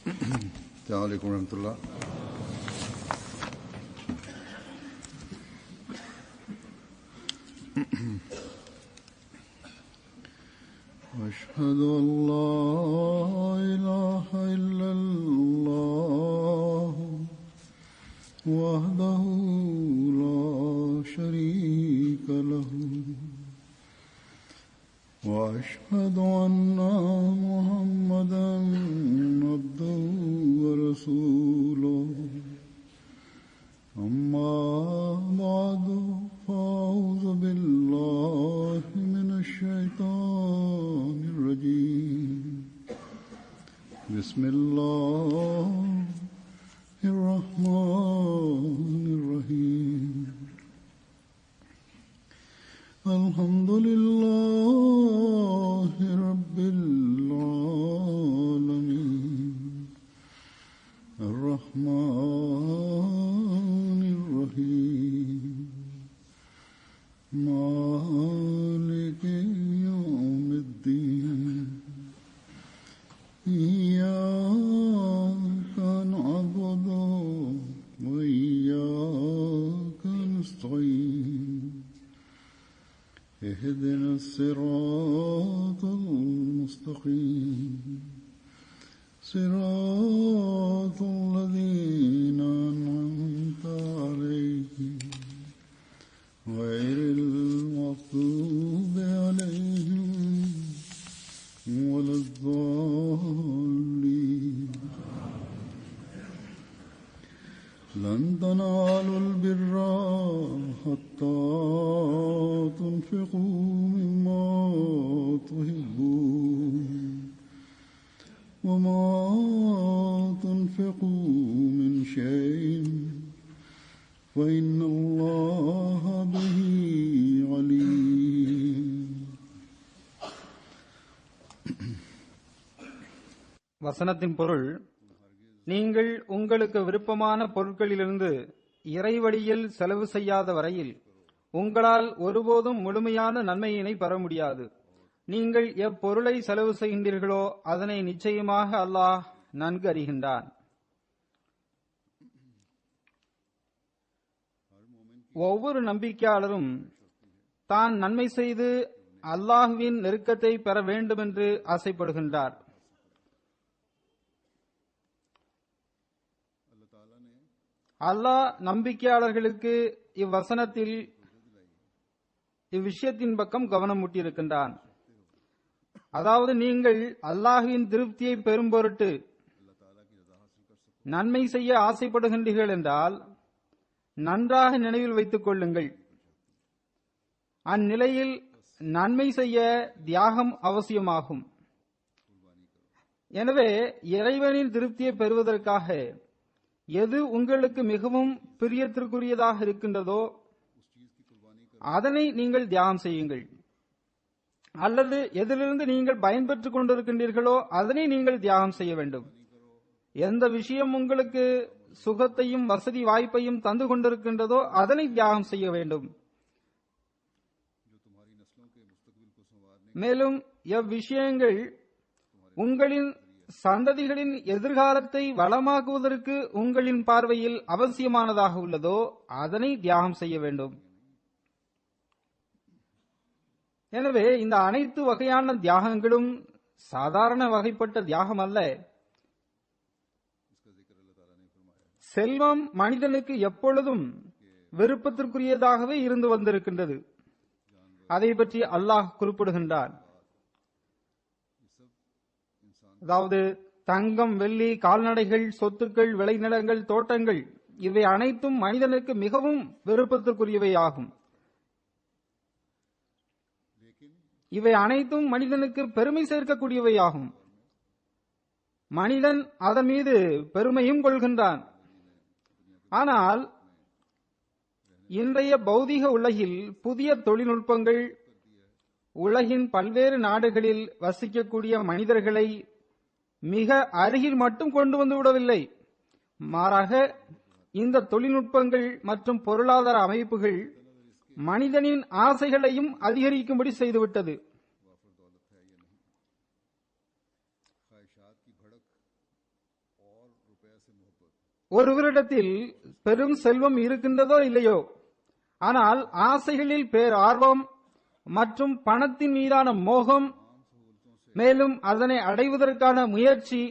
السلام عليكم ورحمة الله. أشهد أن لا إله إلا الله وحده لا شريك له وأشهد أن محمدا عبده ورسوله أما بعد فأعوذ بالله من الشيطان الرجيم بسم الله الرحمن الرحيم الحمد لله رب العالمين الرحمن الرحيم مالك يوم الدين إياك نعبد وإياك نستعين اهدنا الصراط المستقيم صراط الذين أنعمت عليهم غير المغضوب عليهم ولا الضالين. لن تنالوا البر حتى تنفقوا مما تحبون وما تنفقوا من شيء فإن الله به عليم. வசனத்தின் பொருள்: நீங்கள் உங்களுக்கு விருப்பமான பொருட்களிலிருந்து இறைவழியில் செலவு செய்யாத வரையில் உங்களால் ஒருபோதும் முழுமையான நன்மையினை பெற முடியாது. நீங்கள் எப்பொருளை செலவு செய்கின்றீர்களோ அதனை நிச்சயமாக அல்லாஹ் நன்கு அறிகின்றான். ஒவ்வொரு நம்பிக்கையாளரும் தான் நன்மை செய்து அல்லாஹ்வின் நெருக்கத்தை பெற வேண்டும் என்று ஆசைப்படுகின்றார். அல்லாஹ் நம்பிக்கையாளர்களுக்கு இவ்வசனத்தில் இவ்விஷயத்தின் பக்கம் கவனம் ஊட்டியிருக்கின்றான். அதாவது, நீங்கள் அல்லாஹ்வின் திருப்தியை பெறும் பொருட்டு நன்மை செய்ய ஆசைப்படுகின்றீர்கள் என்றால் நன்றாக நினைவில் வைத்துக் கொள்ளுங்கள், அந்நிலையில் நன்மை செய்ய தியாகம் அவசியமாகும். எனவே இறைவனின் திருப்தியை பெறுவதற்காக எது உங்களுக்கு மிகவும் பிரியத்திற்குரியதாக இருக்கின்றதோ அதனை நீங்கள் தியாகம் செய்யுங்கள், அல்லது எதிலிருந்து நீங்கள் பயன்பெற்றுக் கொண்டிருக்கின்றீர்களோ அதனை நீங்கள் தியாகம் செய்ய வேண்டும். எந்த விஷயம் உங்களுக்கு சுகத்தையும் வசதி வாய்ப்பையும் தந்து கொண்டிருக்கின்றதோ அதனை தியாகம் செய்ய வேண்டும். மேலும் எவ்விஷயங்கள் உங்களின் சந்ததிகளின் எதிர்காலத்தை வளமாக்குவதற்கு உங்களின் பார்வையில் அவசியமானதாக உள்ளதோ அதனை தியாகம் செய்ய வேண்டும். எனவே இந்த அனைத்து வகையான தியாகங்களும் சாதாரண வகைப்பட்ட தியாகம் அல்ல. செல்வம் மனிதனுக்கு எப்பொழுதும் விருப்பத்திற்குரியதாகவே இருந்து வந்திருக்கின்றது. அதை பற்றி அல்லாஹ் குறிப்பிடுகின்றான். அதாவது, தங்கம், வெள்ளி, கால்நடைகள், சொத்துக்கள், விளைநிலங்கள், தோட்டங்கள் இவை அனைத்தும் மனிதனுக்கு மிகவும் விருப்பத்திற்குரியவை ஆகும். இவை அனைத்தும் மனிதனுக்கு பெருமை சேர்க்கக்கூடியவை ஆகும். மனிதன் அதன் மீது பெருமையும் கொள்கின்றான். ஆனால் இன்றைய பௌதிக உலகில் புதிய தொழில்நுட்பங்கள் உலகின் பல்வேறு நாடுகளில் வசிக்கக்கூடிய மனிதர்களை மிக அருகில் மட்டும் கொண்டு வந்து விடவில்லை, மாறாக இந்த தொழில்நுட்பங்கள் மற்றும் பொருளாதார அமைப்புகள் மனிதனின் ஆசைகளையும் அதிகரிக்கும்படி செய்துவிட்டது. ஒருவரிடத்தில் பெரும் செல்வம் இருக்கின்றதோ இல்லையோ, ஆனால் ஆசைகளில் பேரார்வம் மற்றும் பணத்தின் மீதான மோகம், மேலும் அதனை அடைவதற்கான முயற்சி,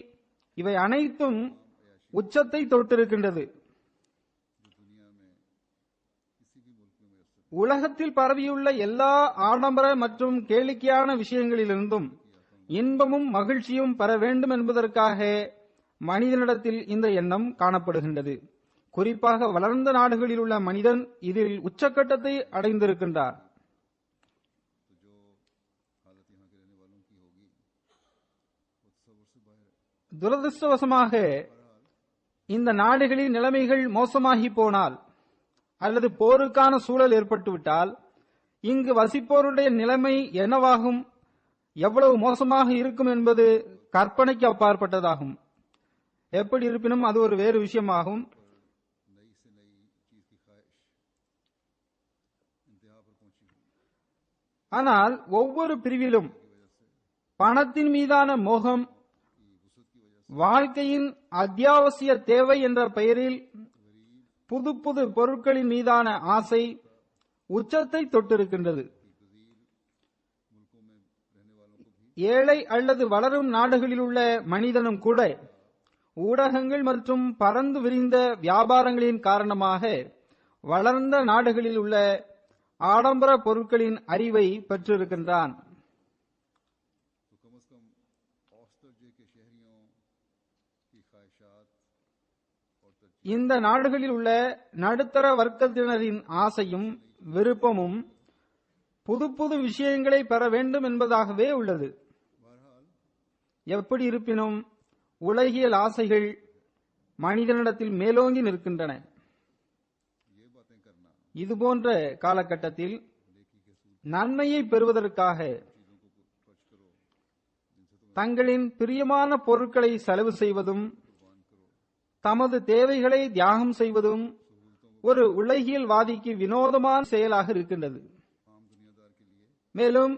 இவை அனைத்தும் உச்சத்தை தொட்டிருக்கின்றது. உலகத்தில் பரவியுள்ள எல்லா ஆடம்பர மற்றும் கேளிக்கையான விஷயங்களிலிருந்தும் இன்பமும் மகிழ்ச்சியும் பெற வேண்டும் என்பதற்காக மனிதனிடத்தில் இந்த எண்ணம் காணப்படுகின்றது. குறிப்பாக வளர்ந்த நாடுகளில் உள்ள மனிதன் இதில் உச்சக்கட்டத்தை அடைந்திருக்கின்றார். துரதிருஷ்டவசமாக இந்த நாடுகளின் நிலைமைகள் மோசமாகி போனால் அல்லது போருக்கான சூழல் ஏற்பட்டுவிட்டால் இங்கு வசிப்போருடைய நிலைமை என்னவாகும், எவ்வளவு மோசமாக இருக்கும் என்பது கற்பனைக்கு அப்பாற்பட்டதாகும். எப்படி இருப்பினும் அது ஒரு வேறு விஷயமாகும். ஆனால் ஒவ்வொரு பிரிவிலும் பணத்தின் மீதான மோகம், வாழ்க்கையின் அத்தியாவசிய தேவை என்ற பெயரில் புது புது பொருட்களின் மீதான ஆசை உச்சத்தை தொட்டிருக்கின்றது. ஏழை அல்லது வளரும் நாடுகளில் உள்ள மனிதனும் கூட ஊடகங்கள் மற்றும் பரந்து விரிந்த வியாபாரங்களின் காரணமாக வளர்ந்த நாடுகளில் உள்ள ஆடம்பர பொருட்களின் அறிவை பெற்றிருக்கின்றான். இந்த நாடுகளில் உள்ள நடுத்தர வர்க்கத்தினரின் ஆசையும் விருப்பமும் புது புது விஷயங்களை பெற வேண்டும் என்பதாகவே உள்ளது. எப்படி இருப்பினும் உலகியல் ஆசைகள் மனிதனிடத்தில் மேலோங்கி நிற்கின்றன. இதுபோன்ற காலகட்டத்தில் நன்மையை பெறுவதற்காக தங்களின் பிரியமான பொருட்களை செலவு செய்வதும் தமது தேவைகளை தியாகம் செய்வதும் ஒரு உலகியல்வாதிக்கு வினோதமான செயலாக இருக்கின்றது. மேலும்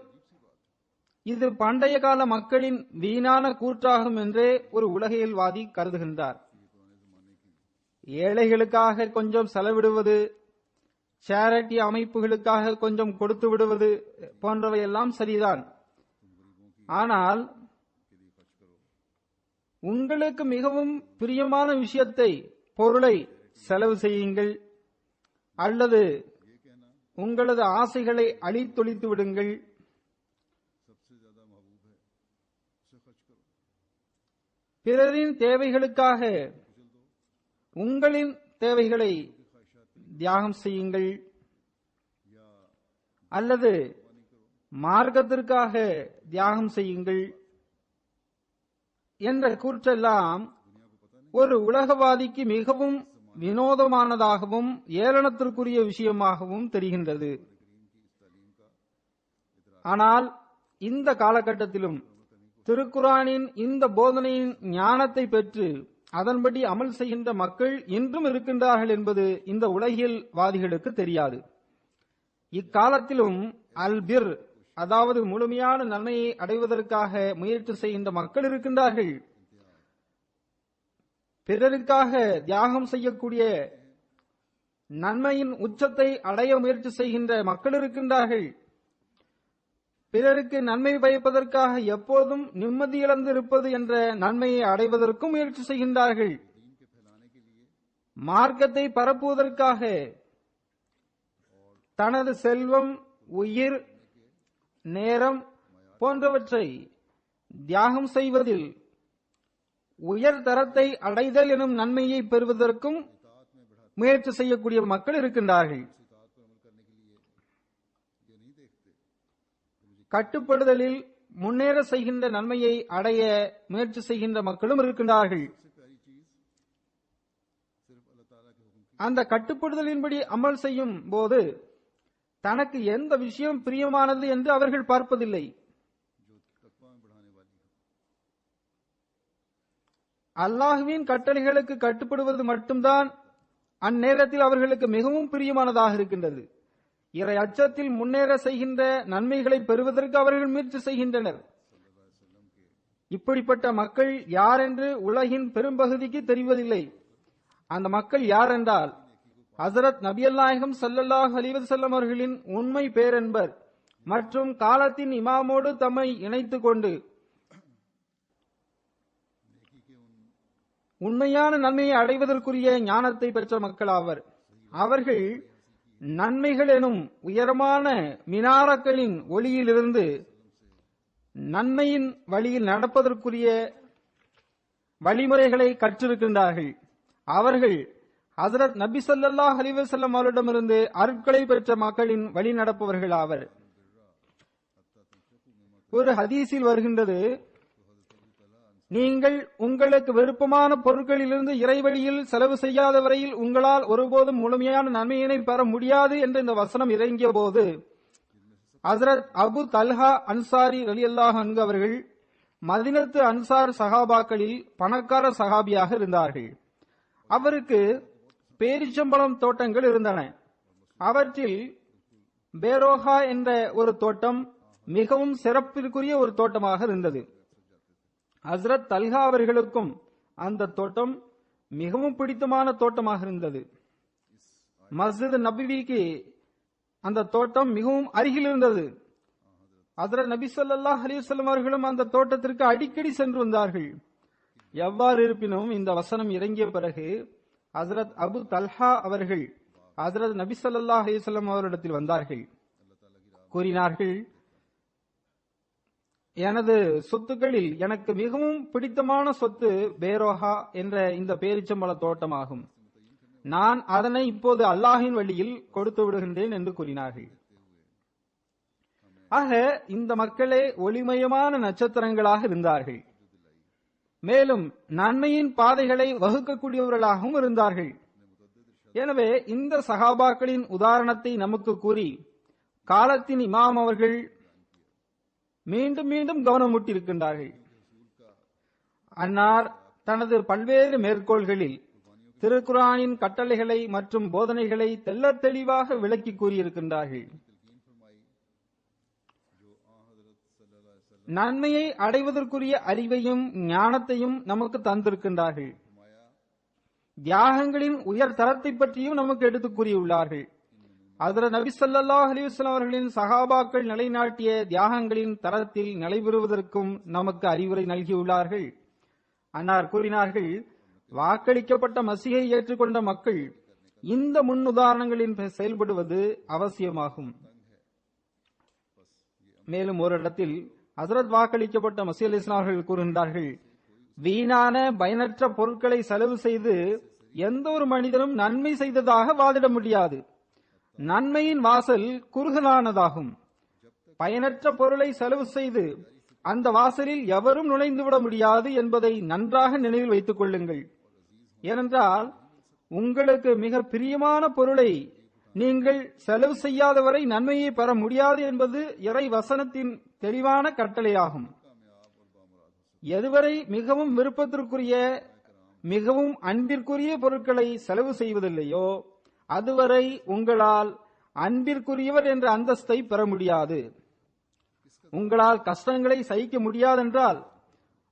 இது பண்டைய கால மக்களின் வீணான கூற்றாகும் என்றே ஒரு உலகியல்வாதி கருதுகின்றார். ஏழைகளுக்காக கொஞ்சம் செலவிடுவது, சேரிட்டி அமைப்புகளுக்காக கொஞ்சம் கொடுத்து விடுவது போன்றவையெல்லாம் சரிதான். ஆனால் உங்களுக்கு மிகவும் பிரியமான விஷயத்தை, பொருளை செலவு செய்யுங்கள், அல்லது உங்களது ஆசைகளை அழித்தொழித்து விடுங்கள். பிறரின் தேவைகளுக்காக உங்களின் தேவைகளை தியாகம் செய்யுங்கள், அல்லது மார்க்கத்திற்காக தியாகம் செய்யுங்கள் என்ற கூற்றெல்லாம் ஒரு உலகவாதிக்கு மிகவும் வினோதமானதாகவும் ஏளனத்திற்குரிய விஷயமாகவும் தெரிகின்றது. ஆனால் இந்த காலகட்டத்திலும் திருக்குரானின் இந்த போதனையின் ஞானத்தை பெற்று அதன்படி அமல் செய்கின்ற மக்கள் இன்றும் இருக்கின்றார்கள் என்பது இந்த உலகியல்வாதிகளுக்கு தெரியாது. இக்காலத்திலும் அல்பிர், அதாவது முழுமையான நன்மையை அடைவதற்காக முயற்சி செய்கின்ற மக்கள் இருக்கின்றார்கள். பிறருக்காக தியாகம் செய்யக்கூடிய நன்மையின் உச்சத்தை அடைய முயற்சி செய்கின்ற மக்கள் இருக்கின்றார்கள். பிறருக்கு நன்மை பயப்பதற்காக எப்போதும் நிம்மதி இழந்து இருப்பது என்ற நன்மையை அடைவதற்கும் முயற்சி செய்கின்றார்கள். மார்க்கத்தை பரப்புவதற்காக தனது செல்வம், உயிர், நேரம் போன்றவற்றை தியாகம் செய்வதில் உயர் தரத்தை அடைதல் எனும் நன்மையை பெறுவதற்கும் முயற்சி செய்யக்கூடிய மக்கள் இருக்கின்றார்கள். கட்டுப்படுதலில் முன்னேற செய்கின்ற நன்மையை அடைய முயற்சி செய்கின்ற மக்களும் இருக்கின்றார்கள். அந்த கட்டுப்படுதலின்படி அமல் செய்யும் போது தனக்கு எந்த விஷயம் பிரியமானது என்று அவர்கள் பார்ப்பதில்லை. அல்லாஹ்வின் கட்டளைகளுக்கு கட்டுப்படுவது மட்டும்தான் அந்நேரத்தில் அவர்களுக்கு மிகவும் பிரியமானதாக இருக்கின்றது. இறை அச்சத்தில் முன்னேற செய்கின்ற நன்மைகளை பெறுவதற்கு அவர்கள் முயற்சி செய்கின்றனர். இப்படிப்பட்ட மக்கள் யார் என்று உலகின் பெரும்பகுதிக்கு தெரிவதில்லை. அந்த மக்கள் யார் என்றால் ஹசரத் நபியல் நாயகம் ஸல்லல்லாஹு அலைஹி வஸல்லம் அவர்களின் உண்மை பேரன்பர் மற்றும் காலத்தின் இமாமோடு தம்மை இணைத்துக் கொண்டு உண்மையான நன்மையை அடைவதற்குரிய ஞானத்தை பெற்ற மக்கள் ஆவர். அவர்கள் நன்மைகள் எனும் உயரமான மினாரக்களின் ஒளியிலிருந்து நன்மையின் வழியில் நடப்பதற்குரிய வழிமுறைகளை கற்றிருக்கின்றார்கள். அவர்கள் ஹசரத் நபி ஸல்லல்லாஹு அலைஹி வஸல்லம் அவரிடமிருந்து அருட்களை பெற்ற மக்களின் வழி நடப்பவர்கள் ஆவர். ஒரு ஹதீஸில் வருகின்றது, நீங்கள் உங்களுக்கு விருப்பமான பொருட்களிலிருந்து இறைவழியில் செலவு செய்யாத வரையில் உங்களால் ஒருபோதும் முழுமையான நன்மையினை பெற முடியாது என்ற இந்த வசனம் இறங்கிய போது ஹசரத் அபு தல்ஹா அன்சாரி ரலியல்லாஹு அன்ஹு அவர்கள் மதீனத்து அன்சார் சஹாபாக்களில் பணக்கார சஹாபியாக இருந்தார்கள். அவருக்கு பேரிச்சம்பழம் தோட்டங்கள் இருந்தன. அவற்றில் பேரோஹா என்ற ஒரு தோட்டம் மிகவும் சிறப்பிற்குரிய ஒரு தோட்டமாக இருந்தது. ஹஸ்ரத் தல்ஹா அவர்களுக்கும் அந்த தோட்டம் மிகவும் பிடித்தமான தோட்டமாக இருந்தது. மஸ்ஜித் நபவிக்கு அந்த தோட்டம் மிகவும் அருகில் இருந்தது. ஹஸ்ரத் நபி ஸல்லல்லாஹு அலைஹி வஸல்லம் அவர்களும் அந்த தோட்டத்திற்கு அடிக்கடி சென்று வந்தார்கள். எவ்வாறு இருப்பினும் இந்த வசனம் இறங்கிய பிறகு ஹஸ்ரத் அபு தல்ஹா அவர்கள் ஹஸ்ரத் நபி ஸல்லல்லாஹு அலைஹி வஸல்லம் அவரிடத்தில் வந்தார்கள். கூறினார்கள், எனது சொத்துக்களில் எனக்கு மிகவும் பிடித்தமான சொத்து பேரோஹா என்ற இந்த பேரிச்சம்பழ தோட்டமாகும். நான் அதனை இப்போது அல்லாஹின் வழியில் கொடுத்து விடுகின்றேன் என்று கூறினார்கள். ஆக இந்த மக்களே ஒளிமயமான நட்சத்திரங்களாக இருந்தார்கள். மேலும் நன்மையின் பாதைகளை வகுக்கக்கூடியவர்களாகவும் இருந்தார்கள். எனவே இந்த சஹாபாக்களின் உதாரணத்தை நமக்கு கூறி காலத்தின் இமாம் அவர்கள் மீண்டும் மீண்டும் கவனமூட்டியிருக்கின்றார்கள். அன்னார் தனது பல்வேறு மேற்கோள்களில் திருக்குர்ஆனின் கட்டளைகளை மற்றும் போதனைகளை தெள்ளத் தெளிவாக விளக்கி கூறியிருக்கின்றார்கள். நன்மையை அடைவதற்குரிய அறிவையும் ஞானத்தையும் நமக்கு தந்திருக்கின்றார்கள். தியாகங்களின் உயர் தரத்தை பற்றியும் நமக்கு எடுத்துக் கூறியுள்ளார்கள். ஹஜ்ரத் நபி ஸல்லல்லாஹு அலைஹி வஸல்லம் அவர்களின் சஹாபாக்கள் நிலைநாட்டிய தியாகங்களின் தரத்தில் நிலைபெறுவதற்கும் நமக்கு அறிவுரை நல்கியுள்ளார்கள். அன்னார் கூறினார்கள், வாக்களிக்கப்பட்ட மசீஹை ஏற்றுக்கொண்ட மக்கள் இந்த முன்னுதாரணங்களின் செயல்படுவது அவசியமாகும். மேலும் ஒரு இடத்தில் ஹஜ்ரத் வாக்களிக்கப்பட்ட மசீஹ் அலைஹிஸ்ஸலாம் அவர்கள் கூறுகின்றார்கள், வீணான பயனற்ற பொருட்களை செலவு செய்து எந்த ஒரு மனிதனும் நன்மை செய்ததாக வாதிட முடியாது. நன்மையின் வாசல் குறுகலானதாகும். பயனற்ற பொருளை செலவு செய்து அந்த வாசலில் எவரும் நுழைந்துவிட முடியாது என்பதை நன்றாக நினைவில் வைத்துக் கொள்ளுங்கள். ஏனென்றால் உங்களுக்கு மிக பிரியமான பொருளை நீங்கள் செலவு செய்யாதவரை நன்மையை பெற முடியாது என்பது இறை வசனத்தின் தெளிவான கட்டளையாகும். எதுவரை மிகவும் விருப்பத்திற்குரிய மிகவும் அன்பிற்குரிய பொருட்களை செலவு செய்வதில்லையோ அதுவரை உங்களால் அன்பிற்குரியவர் என்ற அந்தஸ்தை பெற முடியாது. உங்களால் கஷ்டங்களை சகிக்க முடியாதென்றால்,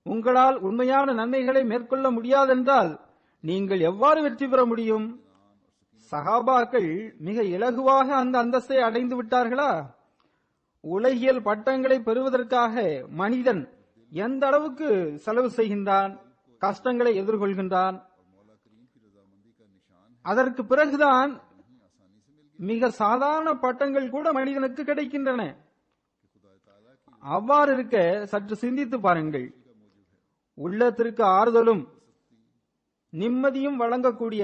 உங்களால் உண்மையான நன்மைகளை மேற்கொள்ள முடியாதென்றால் நீங்கள் எவ்வாறு வெற்றி பெற முடியும்? சஹாபாக்கள் மிக இலகுவாக அந்த அந்தஸ்தை அடைந்து விட்டார்களா? உலகியல் பட்டங்களை பெறுவதற்காக மனிதன் எந்த அளவுக்கு செலவு செய்கின்றான், கஷ்டங்களை எதிர்கொள்கின்றான். அதற்கு பிறகுதான் மிக சாதாரண பட்டங்கள் கூட மனிதனுக்கு கிடைக்கின்றன. அவ்வாறு இருக்க சற்று சிந்தித்து பாருங்கள். உள்ளத்திற்கு ஆறுதலும் நிம்மதியும் வழங்கக்கூடிய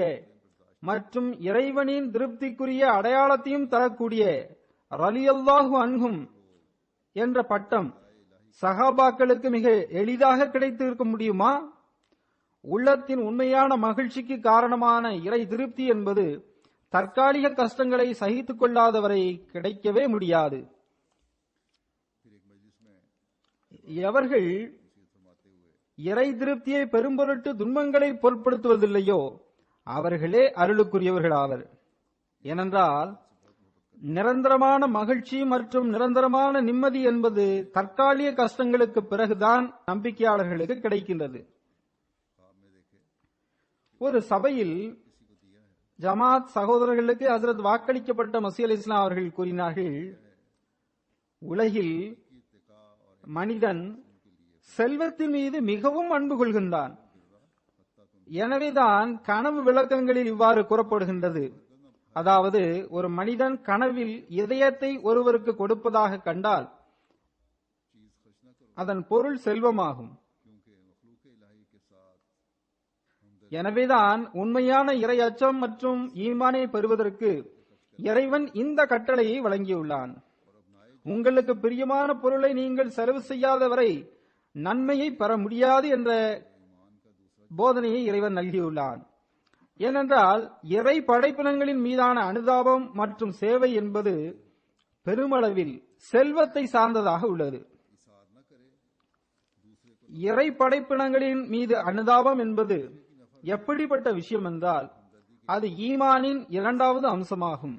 மற்றும் இறைவனின் திருப்திக்குரிய அடையாளத்தையும் தரக்கூடிய ரலியல்லாஹு அன்ஹும் என்ற பட்டம் சஹாபாக்களுக்கு மிக எளிதாக கிடைத்து இருக்க முடியுமா? உள்ளத்தின் உண்மையான மகிழ்ச்சிக்கு காரணமான இறை திருப்தி என்பது தற்காலிக கஷ்டங்களை சகித்துக் கொள்ளாதவரை கிடைக்கவே முடியாது. எவர்கள் இறை திருப்தியை பெரும்பொருட்டு துன்பங்களை பொருட்படுத்துவதில்லையோ அவர்களே அருளுக்குரியவர்கள் ஆவர். ஏனென்றால் நிரந்தரமான மகிழ்ச்சி மற்றும் நிரந்தரமான நிம்மதி என்பது தற்காலிக கஷ்டங்களுக்கு பிறகுதான் நம்பிக்கையாளர்களுக்கு கிடைக்கின்றது. ஒரு சபையில் ஜமாத் சகோதரர்களுக்கு ஹஜ்ரத் வாக்களிக்கப்பட்ட மசீஹ் அலைஹிஸ்ஸலாம் அவர்கள் கூறினார்கள், உலகில் மனிதன் செல்வத்தின் மீது மிகவும் அன்பு கொள்கின்றான். எனவேதான் கனவு விளக்கங்களில் இவ்வாறு கூறப்படுகின்றது. அதாவது, ஒரு மனிதன் கனவில் இதயத்தை ஒருவருக்கு கொடுப்பதாக கண்டால் அதன் பொருள் செல்வமாகும். எனவேதான் உண்மையான இறை அச்சம் மற்றும் ஈமானை பெறுவதற்கு இறைவன் இந்த கட்டளையை வழங்கியுள்ளான். உங்களுக்கு பிரியமான பொருளை நீங்கள் செலவு செய்யாத வரை நன்மையை பெற முடியாது என்ற போதனையை இறைவன் நல்கியுள்ளான். ஏனென்றால் இறை படைப்பினங்களின் மீதான அனுதாபம் மற்றும் சேவை என்பது பெருமளவில் செல்வத்தை சார்ந்ததாக உள்ளது. இறை படைப்பினங்களின் மீது அனுதாபம் என்பது எப்படிப்பட்ட விஷயம் என்றால் அது ஈமானின் இரண்டாவது அம்சமாகும்.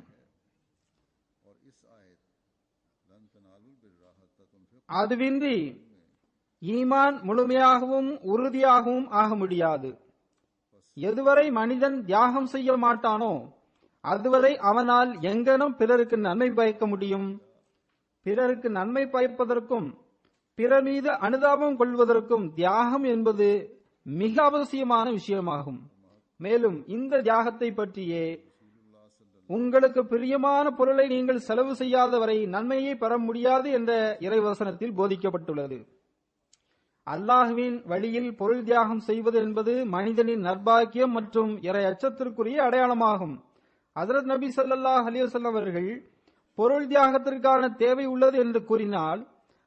அதுவின்றி ஈமான் முழுமையாகவும் உறுதியாகவும் ஆக முடியாது. எதுவரை மனிதன் தியாகம் செய்ய மாட்டானோ அதுவரை அவனால் எங்கனும் பிறருக்கு நன்மை பயக்க முடியும். பிறருக்கு நன்மை பயப்பதற்கும் பிறர் மீது அனுதாபம் கொள்வதற்கும் தியாகம் என்பது மிக அவசியமான விஷயமாகும். மேலும் இந்த தியாகத்தை பற்றியே உங்களுக்கு பிரியமான பொருளை நீங்கள் செலவு செய்யாத வரை நன்மையை பெற முடியாது என்ற இறைவசனத்தில் போதிக்கப்பட்டுள்ளது. அல்லாஹ்வின் வழியில் பொருள் தியாகம் செய்வது என்பது மனிதனின் நற்பாக்கியம் மற்றும் இறை அச்சத்திற்குரிய அடையாளமாகும். ஹஜ்ரத் நபி ஸல்லல்லாஹு அலைஹி வஸல்லம் அவர்கள் பொருள் தியாகத்திற்கான தேவை உள்ளது என்று கூறினால்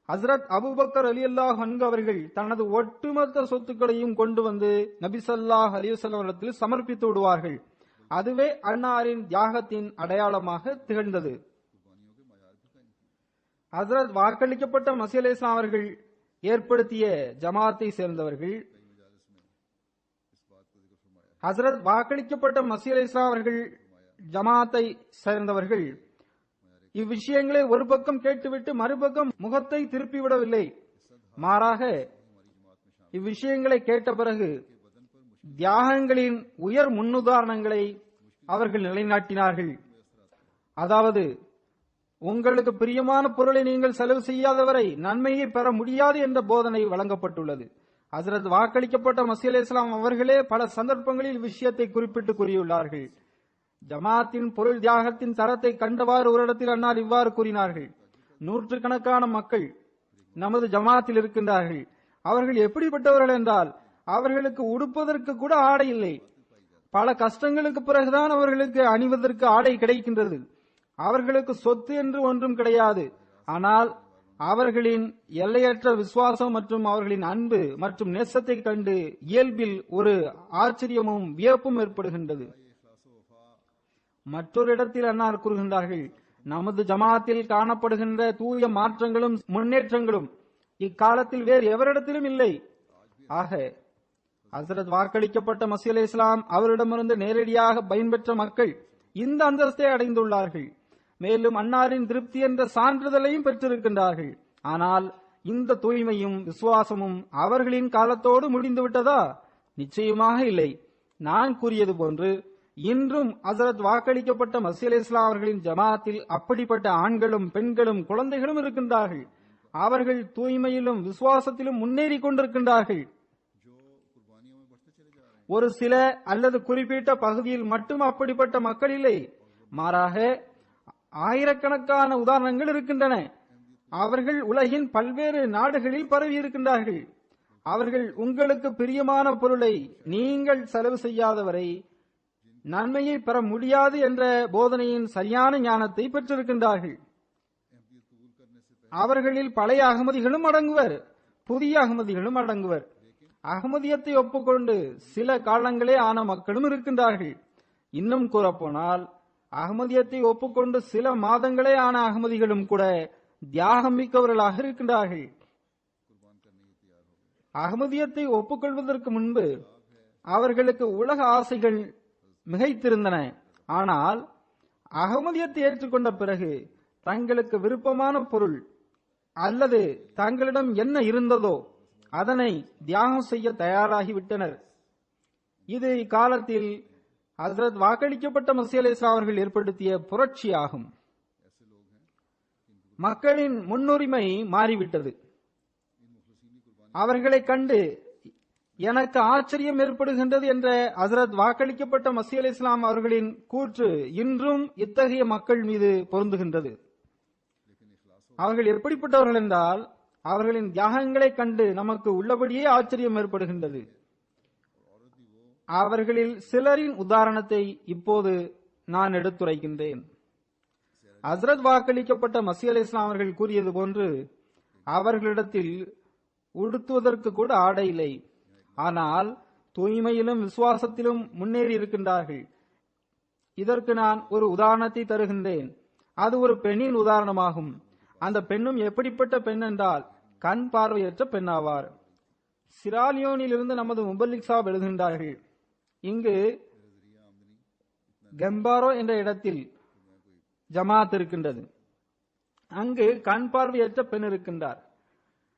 ஹஜ்ரத் அபூபக்கர் ரலியல்லாஹு அன்ஹு அவர்கள் தனது ஒட்டுமொத்த சொத்துக்களையும் கொண்டு வந்து நபி ஸல்லல்லாஹு அலைஹி வஸல்லம் இடத்தில் சமர்ப்பித்து விடுவார்கள். அதுவே அன்னாரின் தியாகத்தின் அடையாளமாக திகழ்ந்தது. ஹஜ்ரத் வாக்களிக்கப்பட்ட மசீஹ் அலைஹிஸ்ஸலாம் அவர்கள் ஏற்படுத்திய ஜமாத்தை சேர்ந்தவர்கள், ஹஜ்ரத் வாக்களிக்கப்பட்ட மசீஹ் அலைஹிஸ்ஸலாம் அவர்கள் ஜமாத்தை சேர்ந்தவர்கள் இவ்விஷயங்களை ஒரு பக்கம் கேட்டுவிட்டு மறுபக்கம் முகத்தை திருப்பிவிடவில்லை. மாறாக இவ்விஷயங்களை கேட்ட பிறகு தியாகங்களின் உயர் முன்னுதாரணங்களை அவர்கள் நிலைநாட்டினார்கள். அதாவது, உங்களுக்கு பிரியமான பொருளை நீங்கள் செலவு செய்யாதவரை நன்மையை பெற முடியாது என்ற போதனை வழங்கப்பட்டுள்ளது. ஹஜ்ரத் வாக்களிக்கப்பட்ட மசீஹ் அலைஹிஸ்ஸலாம் அவர்களே பல சந்தர்ப்பங்களில் விஷயத்தை குறிப்பிட்டு கூறியுள்ளார்கள். ஜமாத்தின் பொருள் தியாகத்தின் தரத்தை கண்டவாறு ஒரு இடத்தில் அன்னார் இவ்வாறு கூறினார்கள், நூற்றுக்கணக்கான மக்கள் நமது ஜமாத்தில் இருக்கின்றார்கள். அவர்கள் எப்படிப்பட்டவர்கள் என்றால் அவர்களுக்கு உடுப்பதற்கு கூட ஆடை இல்லை. பல கஷ்டங்களுக்கு பிறகுதான் அவர்களுக்கு அணிவதற்கு ஆடை கிடைக்கின்றது. அவர்களுக்கு சொத்து என்று ஒன்றும் கிடையாது. ஆனால் அவர்களின் எல்லையற்ற விசுவாசம் மற்றும் அவர்களின் அன்பு மற்றும் நேசத்தை கண்டு இயல்பில் ஒரு ஆச்சரியமும் வியப்பும் ஏற்படுகின்றது. மற்றொரு இடத்தில் அன்னார் கூறுகின்றார்கள், நமது ஜமாத்தில் காணப்படுகின்ற தூய மாற்றங்களும் முன்னேற்றங்களும் இக்காலத்தில் வேறு எவரிடத்திலும் இல்லை. ஆக ஹஜ்ரத் வாக்களிக்கப்பட்ட மசீஹ் அலைஹிஸ்ஸலாம் அவரிடமிருந்து நேரடியாக பயன்பெற்ற மக்கள் இந்த அந்தஸ்தை அடைந்துள்ளார்கள். மேலும் அன்னாரின் திருப்தி என்ற சான்றிதழையும் பெற்றிருக்கின்றார்கள். ஆனால் இந்த தூய்மையும் விசுவாசமும் அவர்களின் காலத்தோடு முடிந்துவிட்டதா? நிச்சயமாக இல்லை. நான் கூறியது போன்று இன்றும் ஹஜ்ரத் வாக்களிக்கப்பட்ட மசீஹ் அலைஹிஸ்ஸலாம் அவர்களின் ஜமாத்தில் அப்படிப்பட்ட ஆண்களும் பெண்களும் குழந்தைகளும் இருக்கின்றார்கள். அவர்கள் தூய்மையிலும் விசுவாசத்திலும் முன்னேறி கொண்டிருக்கின்றார்கள். ஒரு சில அல்லது குறிப்பிட்ட பகுதியில் மட்டும் அப்படிப்பட்ட மக்கள் இல்லை. மாறாக ஆயிரக்கணக்கான உதாரணங்கள் இருக்கின்றன. அவர்கள் உலகின் பல்வேறு நாடுகளில் பரவி இருக்கின்றார்கள். அவர்கள் உங்களுக்கு பிரியமான பொருளை நீங்கள் செலவு செய்யாதவரை நன்மையை பெற முடியாது என்ற போதனையின் சரியான ஞானத்தை பெற்றிருக்கின்றார்கள். அவர்களில் பழைய அகமதிகளும் அடங்குவர், புதிய அகமதிகளும் அடங்குவர். அகமதியத்தை ஒப்புக்கொண்டு சில காலங்களே ஆன மக்களும் இருக்கின்றார்கள். இன்னும் கூறப்போனால் அகமதியத்தை ஒப்புக்கொண்டு சில மாதங்களே ஆன அகமதிகளும் கூட தியாகம் மிக்கவர்களாக இருக்கின்றார்கள். அகமதியத்தை ஒப்புக்கொள்வதற்கு முன்பு அவர்களுக்கு உலக ஆசைகள் மிகைத்திருந்தன. ஆனால் அகமதியத்தை ஏற்றுக்கொண்ட பிறகு தங்களுக்கு விருப்பமான பொருள் அல்லது தங்களிடம் என்ன இருந்ததோ அதனை தியாகம் செய்ய தயாராகிவிட்டனர். இது இக்காலத்தில் ஹஜ்ரத் வாக்களிக்கப்பட்ட மஸீஹ் அலைஹிஸ்ஸலாம் அவர்கள் ஏற்படுத்திய புரட்சியாகும். மக்களின் முன்னுரிமை மாறிவிட்டது. அவர்களை கண்டு எனக்கு ஆச்சரியம் ஏற்படுகின்றது என்ற ஹஜ்ரத் வாக்களிக்கப்பட்ட மஸீஹ் அலைஹிஸ்ஸலாம் அவர்களின் கூற்று இன்றும் இத்தகைய மக்கள் மீது பொருந்துகின்றது. அவர்கள் எப்படிப்பட்டவர்கள் என்றால் அவர்களின் தியாகங்களை கண்டு நமக்கு உள்ளபடியே ஆச்சரியம் ஏற்படுகின்றது. அவர்களில் சிலரின் உதாரணத்தை இப்போது நான் எடுத்துரைக்கின்றேன். ஹஜ்ரத் வாக்களிக்கப்பட்ட மஸீஹ் அலைஹிஸ்ஸலாம் அவர்கள் கூறியது போன்று அவர்களிடத்தில் உடுத்துவதற்கு கூட ஆடை இல்லை. ஆனால் தூய்மையிலும் விசுவாசத்திலும் முன்னேறி இருக்கின்றார்கள். இதற்கு நான் ஒரு உதாரணத்தை தருகின்றேன். அது ஒரு பெண்ணின் உதாரணமாகும். அந்த பெண்ணும் எப்படிப்பட்ட பெண் என்றால் கண் பார்வையற்ற பெண் ஆவார். சிராலியோனில் இருந்து நமது முபல்லிக் சாப் எழுதுகின்றார்கள், இங்கு கெம்பாரோ என்ற இடத்தில் ஜமாத் இருக்கின்றது. அங்கு கண் பார்வையற்ற பெண் இருக்கின்றார்.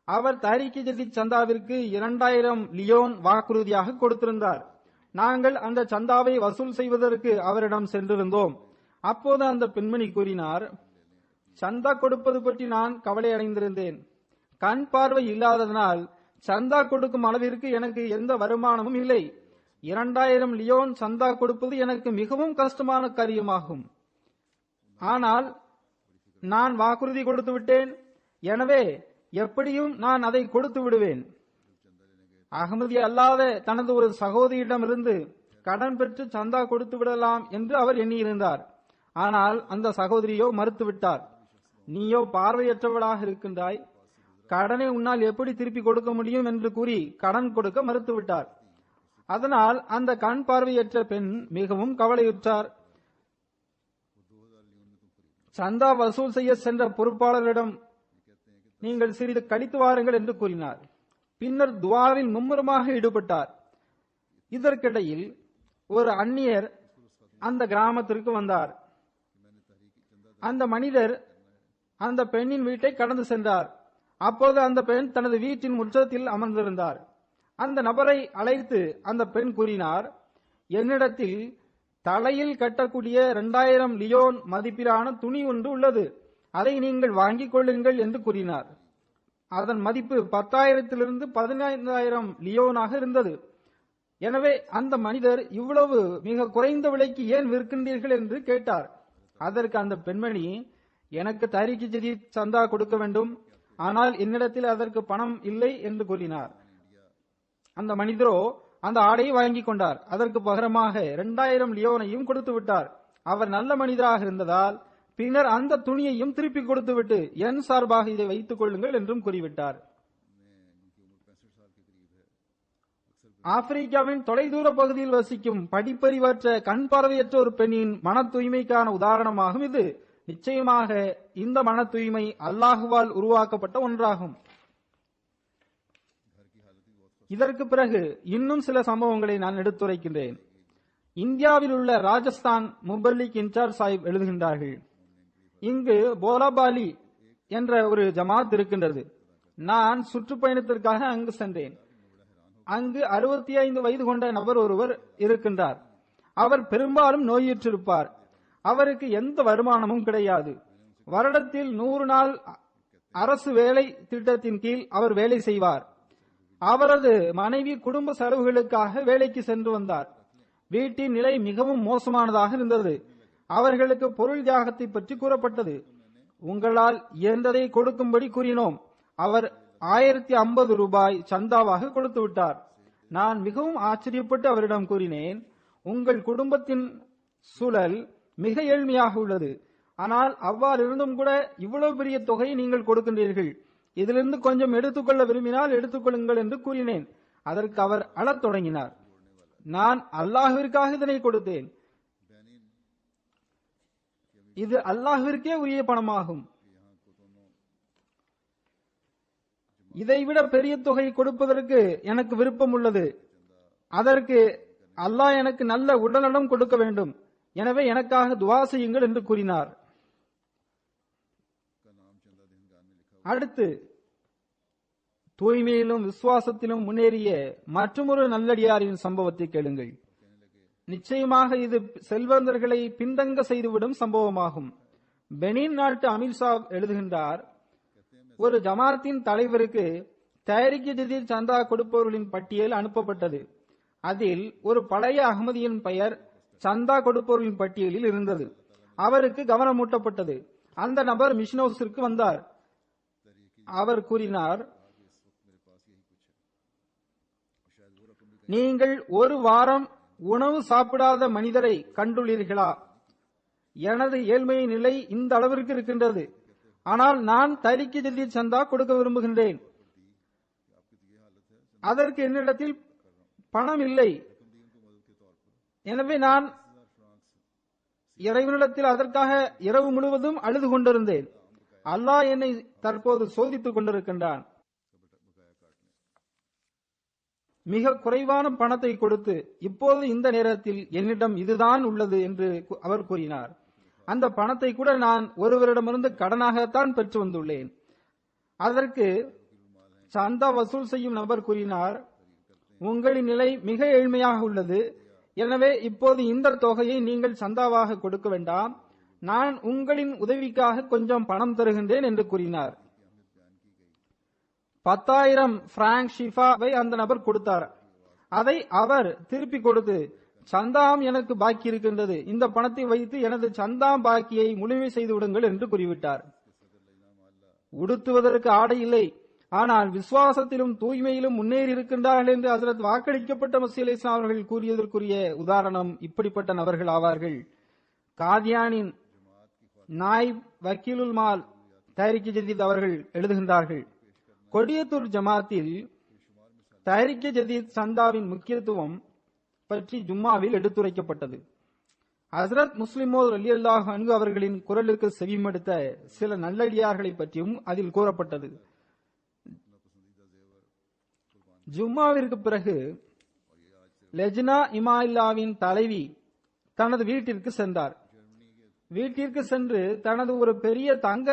அவர் தஹ்ரீக் ஜதீத் சந்தாவிற்கு 2000 லியோன் வாக்குறுதியாக கொடுத்திருந்தார். நாங்கள் அந்த சந்தாவை வசூல் செய்வதற்கு அவரிடம் சென்றிருந்தோம். அப்போது அந்த பெண்மணி கூறினார், சந்தா கொடுப்பது பற்றி நான் கவலை அடைந்திருந்தேன். கண் பார்வை இல்லாததனால் சந்தா கொடுக்கும் அளவிற்கு எனக்கு எந்த வருமானமும் இல்லை. 2000 லியோன் சந்தா கொடுப்பது எனக்கு மிகவும் கஷ்டமான காரியமாகும். ஆனால் நான் வாக்குறுதி கொடுத்து விட்டேன், எனவே எப்படியும் நான் அதை கொடுத்து விடுவேன். அகமதி அல்லாத தனது ஒரு சகோதரியிடமிருந்து கடன் பெற்று சந்தா கொடுத்து விடலாம் என்று அவர் எண்ணியிருந்தார். ஆனால் அந்த சகோதரியோ மறுத்துவிட்டார். நீயோ பார்வையற்றவளாக இருக்கின்றாய், கடனை உன்னால் எப்படி திருப்பி கொடுக்க முடியும் என்று கூறி கடன் கொடுக்க மறுத்துவிட்டார். அதனால் அந்த கண் பார்வையற்ற பெண் மிகவும் கவலையுற்றார். சந்தா வசூல் செய்ய சென்ற பொறுப்பாளரிடம் நீங்கள் சிறிது கழித்து வாருங்கள் என்று கூறினார். பின்னர் துவாவில் மும்முரமாக ஈடுபட்டார். இதற்கிடையில் ஒரு அந்நியர் அந்த கிராமத்திற்கு வந்தார். அந்த மனிதர் அந்த பெண்ணின் வீட்டை கடந்து சென்றார். அப்போது அந்த பெண் தனது வீட்டின் முற்றத்தில் அமர்ந்திருந்தார். அந்த நபரை அழைத்து அந்த பெண் கூறினார், என்னிடத்தில் தலையில் கட்டக்கூடிய 2000 லியோன் மதிப்பிலான துணி ஒன்று உள்ளது, அதை நீங்கள் வாங்கிக் கொள்ளுங்கள் என்று கூறினார். அதன் மதிப்பு 10,000 15,000 லியோனாக இருந்தது. எனவே அந்த மனிதர் இவ்வளவு மிக குறைந்த விலைக்கு ஏன் விற்கின்றீர்கள் என்று கேட்டார். அதற்கு அந்த பெண்மணி, எனக்கு தஹ்ரீக் ஜதீத் சந்தா கொடுக்க வேண்டும், ஆனால் என்னிடத்தில் அதற்கு பணம் இல்லை என்று கூறினார். அந்த மனிதரோ அந்த ஆடையை வாங்கிக் கொண்டார். அதற்கு பகரமாக 2000 லியோனையும் கொடுத்து விட்டார். அவர் நல்ல மனிதராக இருந்ததால் பின்னர் அந்த துணியையும் திருப்பி கொடுத்துவிட்டு என் சார்பாக இதை வைத்துக் கொள்ளுங்கள் என்றும் கூறிவிட்டார். ஆப்பிரிக்காவின் தொலைதூர பகுதியில் வசிக்கும் படிப்பறிவற்ற கண் பார்வையற்ற ஒரு பெண்ணின் மன தூய்மைக்கான உதாரணமாகும் இது. நிச்சயமாக இந்த மன தூய்மை அல்லாஹுவால் உருவாக்கப்பட்ட ஒன்றாகும். இதற்கு பிறகு இன்னும் சில சம்பவங்களை நான் எடுத்துரைக்கின்றேன். இந்தியாவில் உள்ள ராஜஸ்தான் முபல்லிக் இன்சார்ஜ் சாஹிப் எழுதுகின்றார்கள், இங்கு போலாபாலி என்ற ஒரு ஜமாத் இருக்கின்றது. நான் சுற்றுப்பயணத்திற்காக அங்கு சென்றேன். அங்கு 65 வயது கொண்ட நபர் ஒருவர் இருக்கின்றார். அவர் பெரும்பாலும் நோயுற்றிருப்பார். அவருக்கு எந்த வருமானமும் கிடையாது. வருடத்தில் 100 நாள் அரசு வேலை திட்டத்தின் கீழ் அவர் வேலை செய்வார். அவரது மனைவி குடும்ப செலவுகளுக்காக வேலைக்கு சென்று வந்தார். வீட்டின் நிலை மிகவும் மோசமானதாக இருந்தது. அவர்களுக்கு பொருள் தியாகத்தை பற்றி கூறப்பட்டது. உங்களால் இயன்றதை கொடுக்கும்படி கூறினோம். அவர் 1050 ரூபாய் சந்தாவாக கொடுத்து விட்டார். நான் மிகவும் ஆச்சரியப்பட்டு அவரிடம் கூறினேன், உங்கள் குடும்பத்தின் சூழல் மிக ஏழ்மையாக உள்ளது, ஆனால் அவ்வாறு இருந்தும் கூட இவ்வளவு பெரிய தொகையை நீங்கள் கொடுக்கின்றீர்கள். இதிலிருந்து கொஞ்சம் எடுத்துக்கொள்ள விரும்பினால் எடுத்துக்கொள்ளுங்கள் என்று கூறினேன். அதற்கு அவர் அழத் தொடங்கினார். நான் அல்லாஹ்விற்காக இதனை கொடுத்தேன். இது அல்லாஹ்விற்கே உரிய பணமாகும். இதைவிட பெரிய தொகை கொடுப்பதற்கு எனக்கு விருப்பம் உள்ளது. அதற்கு அல்லாஹ் எனக்கு நல்ல உடல்நலம் கொடுக்க வேண்டும். எனவே எனக்காக துவா செய்யுங்கள் என்று கூறினார். அடுத்து தூய்மையிலும் விசுவாசத்திலும் முன்னேறிய மற்றொரு நல்லடியாரின் சம்பவத்தை கேளுங்கள். நிச்சயமாக இது செல்வந்தர்களை பின்தங்க செய்துவிடும் சம்பவமாகும். பெனின் நாட்டு அமீர் சாப் எழுதுகின்றார், ஒரு ஜமாத்தின் தலைவருக்கு தயாரிக்க ஜதீத் சந்தா கொடுப்பவர்களின் பட்டியல் அனுப்பப்பட்டது. அதில் ஒரு பழைய அகமதியின் பெயர் சந்தா கொடுப்பவர்களின் பட்டியலில் இருந்தது. அவருக்கு கவனமூட்டப்பட்டது. அந்த நபர் மிஷன் ஹவுஸிற்கு வந்தார். அவர் கூறினார், நீங்கள் ஒரு வாரம் உணவு சாப்பிடாத மனிதரை கண்டுள்ளீர்களா? எனது ஏழ்மையின் நிலை இந்த அளவிற்கு இருக்கின்றது. ஆனால் நான் தரிக்கு ஜதீத் சந்தா கொடுக்க விரும்புகின்றேன். அதற்கு என்னிடத்தில் பணம் இல்லை. எனவே நான் இறைவனிடத்தில் அதற்காக இரவு முழுவதும் அழுது கொண்டிருந்தேன். அல்லாஹ் என்னை தற்போது சோதித்துக் கொண்டிருக்கின்றான். மிக குறைவான பணத்தை கொடுத்து இப்போது இந்த நேரத்தில் என்னிடம் இதுதான் உள்ளது என்று அவர் கூறினார். அந்த பணத்தை கூட நான் ஒருவரிடமிருந்து கடனாகத்தான் பெற்று வந்துள்ளேன். அதற்கு சந்தா வசூல் செய்யும் நபர் கூறினார், உங்களின் நிலை மிக ஏழ்மையாக உள்ளது. எனவே இப்போது இந்த தொகையை நீங்கள் சந்தாவாக கொடுக்க வேண்டாம். நான் உங்களின் உதவிக்காக கொஞ்சம் பணம் தருகின்றேன் என்று கூறினார். 10,000 பிராங்க் ஷிஃபாவை அந்த நபர் கொடுத்தார். அதை அவர் திருப்பி கொடுத்து, சந்தாம் எனக்கு பாக்கி இருக்கின்றது, இந்த பணத்தை வைத்து எனது சந்தாம் பாக்கியை முழுமை செய்து விடுங்கள் என்று கூறிவிட்டார். உடுத்துவதற்கு ஆடை இல்லை, ஆனால் விசுவாசத்திலும் தூய்மையிலும் முன்னேறி இருக்கின்றார்கள் என்று ஹஜ்ரத் வாக்களிக்கப்பட்ட மஸீஹ் இஸ்லாம் அவர்கள் கூறியதற்குரிய உதாரணம் இப்படிப்பட்ட நபர்கள் ஆவார்கள். காதியானின் நாயிப் வக்கீலுல் மால் தஹ்ரீக் ஜதீத் அவர்கள் எழுதுகின்றார்கள், கொடியத்தூர் ஜமாத்தில் தஹ்ரீக் ஜதீத் சந்தாவின் முக்கியத்துவம் பற்றி ஜும்மாவில் எடுத்துரைக்கப்பட்டது. ஹஜ்ரத் முஸ்லிமோத் ரலியல்லாஹு அன்ஹு அவர்களின் குரலுக்கு செவிமடுத்த சில நல்லடியார்களை பற்றியும் அதில் கூறப்பட்டது. ஜும்மாவிற்கு பிறகு லெஜ்னா இமாயில்லாவின் தலைவி தனது வீட்டிற்கு சென்றார். வீட்டிற்கு சென்று தனது ஒரு பெரிய தங்க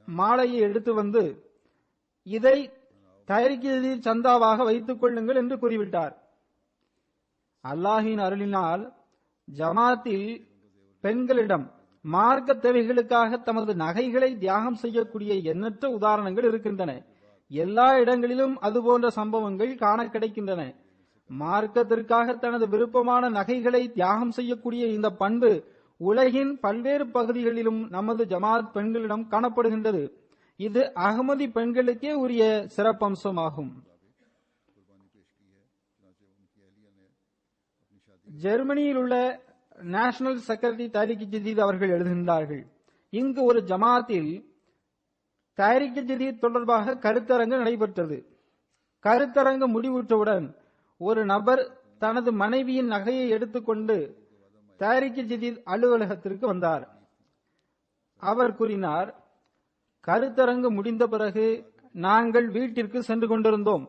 மாலையை எடுத்து வந்து, இதை தஹ்ரீக் ஜதீத் சந்தாவாக வைத்துக் கொள்ளுங்கள் என்று கூறிவிட்டார். அல்லாஹின் அருளினால் ஜமாத்தில் பெண்களிடம் மார்க்க தேவைகளுக்காக தமது நகைகளை தியாகம் செய்யக்கூடிய எண்ணற்ற உதாரணங்கள் இருக்கின்றன. எல்லா இடங்களிலும் அதுபோன்ற சம்பவங்கள் காண கிடைக்கின்றன. மார்க்கத்திற்காக தனது விருப்பமான நகைகளை தியாகம் செய்யக்கூடிய இந்த பண்பு உலகின் பல்வேறு பகுதிகளிலும் நமது ஜமாத் பெண்களிடம் காணப்படுகின்றது. இது அகமதி பெண்களுக்கே உரிய சிறப்பம்சமாகும். ஜெர்மனியில் உள்ள நேஷனல் செக்ரட்டரி தஹ்ரீக் ஜதீத் அவர்கள் எழுதுகின்றார்கள், இங்கு ஒரு ஜமாத்தில் தஹ்ரீக் ஜதீத் தொடர்பாக கருத்தரங்கு நடைபெற்றது. கருத்தரங்கு முடிவுற்றவுடன் ஒரு நபர் தனது மனைவியின் நகையை எடுத்துக்கொண்டு தஹ்ரீக் ஜதீத் அலுவலகத்திற்கு வந்தார். அவர் கூறினார், கருத்தரங்கு முடிந்த பிறகு நாங்கள் வீட்டிற்கு சென்று கொண்டிருந்தோம்.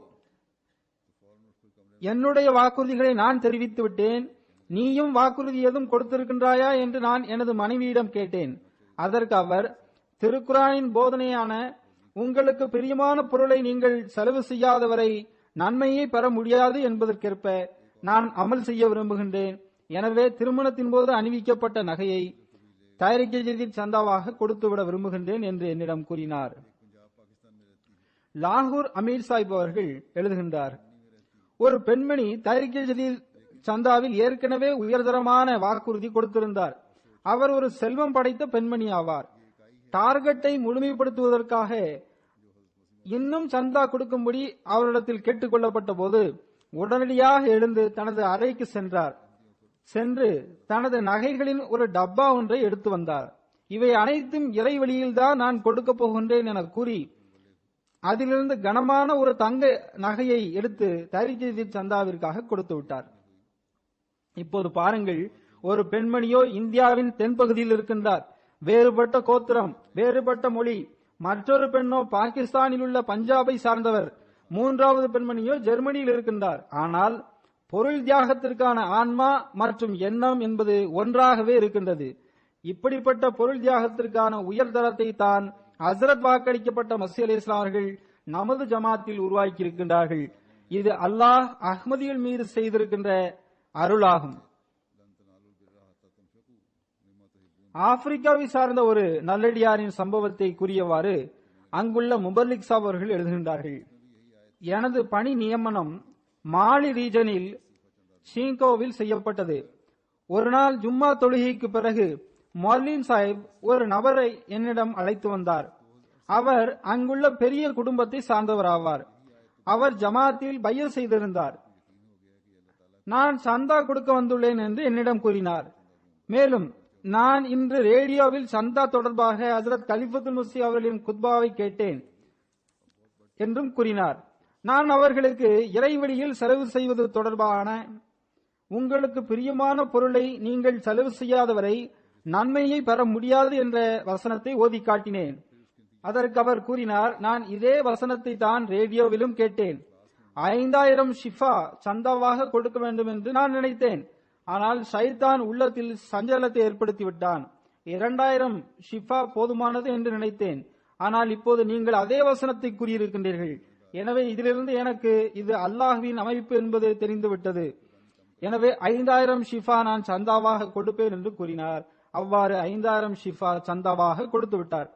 என்னுடைய வாக்குறுதிகளை நான் தெரிவித்து விட்டேன். நீயும் வாக்குறுதி ஏதும் கொடுத்திருக்கின்றாயா என்று நான் எனது மனைவியிடம் கேட்டேன். அதற்கு அவர், திருக்குரானின் போதனையான உங்களுக்கு பிரியமான பொருளை நீங்கள் செலவு செய்யாதவரை நன்மையை பெற முடியாது என்பதற்கேற்ப நான் அமல் செய்ய விரும்புகின்றேன். எனவே திருமணத்தின் போது அணிவிக்கப்பட்ட நகையை தஹ்ரீக் ஜதீத் சந்தாவாக கொடுத்துவிட விரும்புகின்றேன் என்று என்னிடம் கூறினார். லாகூர் அமீர் சாஹிப் அவர்கள் எழுதுகின்றார், ஒரு பெண்மணி தஹ்ரீக் ஜதீத் சந்தாவில் ஏற்கனவே உயர்தரமான வாக்குறுதி கொடுத்திருந்தார். அவர் ஒரு செல்வம் படைத்த பெண்மணி ஆவார். டார்கெட்டை முழுமைப்படுத்துவதற்காக இன்னும் சந்தா கொடுக்கும்படி அவரிடத்தில் கேட்டுக் கொள்ளப்பட்ட போது உடனடியாக எழுந்து தனது அறைக்கு சென்றார். சென்று தனது நகைகளின் ஒரு டப்பா ஒன்றை எடுத்து வந்தார். இவை அனைத்தும் இறை வழியில்தான் நான் கொடுக்க போகின்றேன் என கூறி அதிலிருந்து கனமான ஒரு தங்க நகையை எடுத்து தஹ்ரீக் ஜதீத் சந்தாவிற்காக கொடுத்து விட்டார். இப்போது பாருங்கள், ஒரு பெண்மணியோ இந்தியாவின் தென்பகுதியில் இருக்கின்றார், வேறுபட்ட கோத்திரம், வேறுபட்ட மொழி. மற்றொரு பெண்ணோ பாகிஸ்தானில் உள்ள பஞ்சாபை சார்ந்தவர். மூன்றாவது பெண்மணியோ ஜெர்மனியில் இருக்கின்றார். ஆனால் பொருள் தியாகத்திற்கான ஆன்மா மற்றும் எண்ணம் என்பது ஒன்றாகவே இருக்கின்றது. இப்படிப்பட்ட பொருள் தியாகத்திற்கான உயர்தரத்தை தான் ஹஸ்ரத் வாக்களிக்கப்பட்ட மஸீஹ் அலைஹிஸ்ஸலாம் அவர்கள் நமது ஜமாத்தில் உருவாக்கி இருக்கின்றார்கள். இது அல்லாஹ் அஹ்மதிகள் மீது செய்திருக்கின்ற அருளாகும். ஆப்பிரிக்காவை சார்ந்த ஒரு நல்லடியாரின் சம்பவத்தை கூறியவாறு அங்குள்ள முபர்லிக் சாப் அவர்கள் எழுதுகின்றார்கள். எனது பணி நியமனம் மாலி ரீஜனில் ஷீங்கோவில் செய்யப்பட்டது. ஒரு நாள் ஜும்மா தொழுகைக்கு பிறகு மொர்லின் சாஹிப் ஒரு நபரை என்னிடம் அழைத்து வந்தார். அவர் அங்குள்ள பெரிய குடும்பத்தை சார்ந்தவர் ஆவார். அவர் ஜமாத்தில் பையத் செய்திருந்தார். நான் சந்தா கொடுக்க வந்துள்ளேன் என்று என்னிடம் கூறினார். மேலும் நான் இன்று ரேடியோவில் சந்தா தொடர்பாக ஹஜ்ரத் கலிஃபத்துல் மஸீஹ் அவர்களின் குத்பாவை கேட்டேன் என்றும் கூறினார். நான் அவர்களுக்கு இறைவழியில் செலவு செய்வது தொடர்பான உங்களுக்கு பிரியமான பொருளை நீங்கள் செலவு செய்யாதவரை நன்மையை பெற முடியாது என்ற வசனத்தை ஓதி காட்டினேன். அதற்கு அவர் கூறினார், நான் இதே வசனத்தை தான் ரேடியோவிலும் கேட்டேன். 5000 ஷிஃபா சந்தாவாக கொடுக்க வேண்டும் என்று நான் நினைத்தேன். ஆனால் ஷைத்தான் உள்ளத்தில் சஞ்சலத்தை ஏற்படுத்தி விட்டான். 2000 ஷிஃபா போதுமானது என்று நினைத்தேன். ஆனால் இப்போது நீங்கள் அதே வசனத்தை கூறியிருக்கின்றீர்கள். எனவே இதிலிருந்து எனக்கு இது அல்லாஹ்வின் அமைப்பு என்பது தெரிந்துவிட்டது. எனவே 5000 ஷிஃபா நான் சந்தாவாக கொடுப்பேன் என்று கூறினார். அவ்வாறு 5000 ஷிஃபா சந்தாவாக கொடுத்து விட்டார்.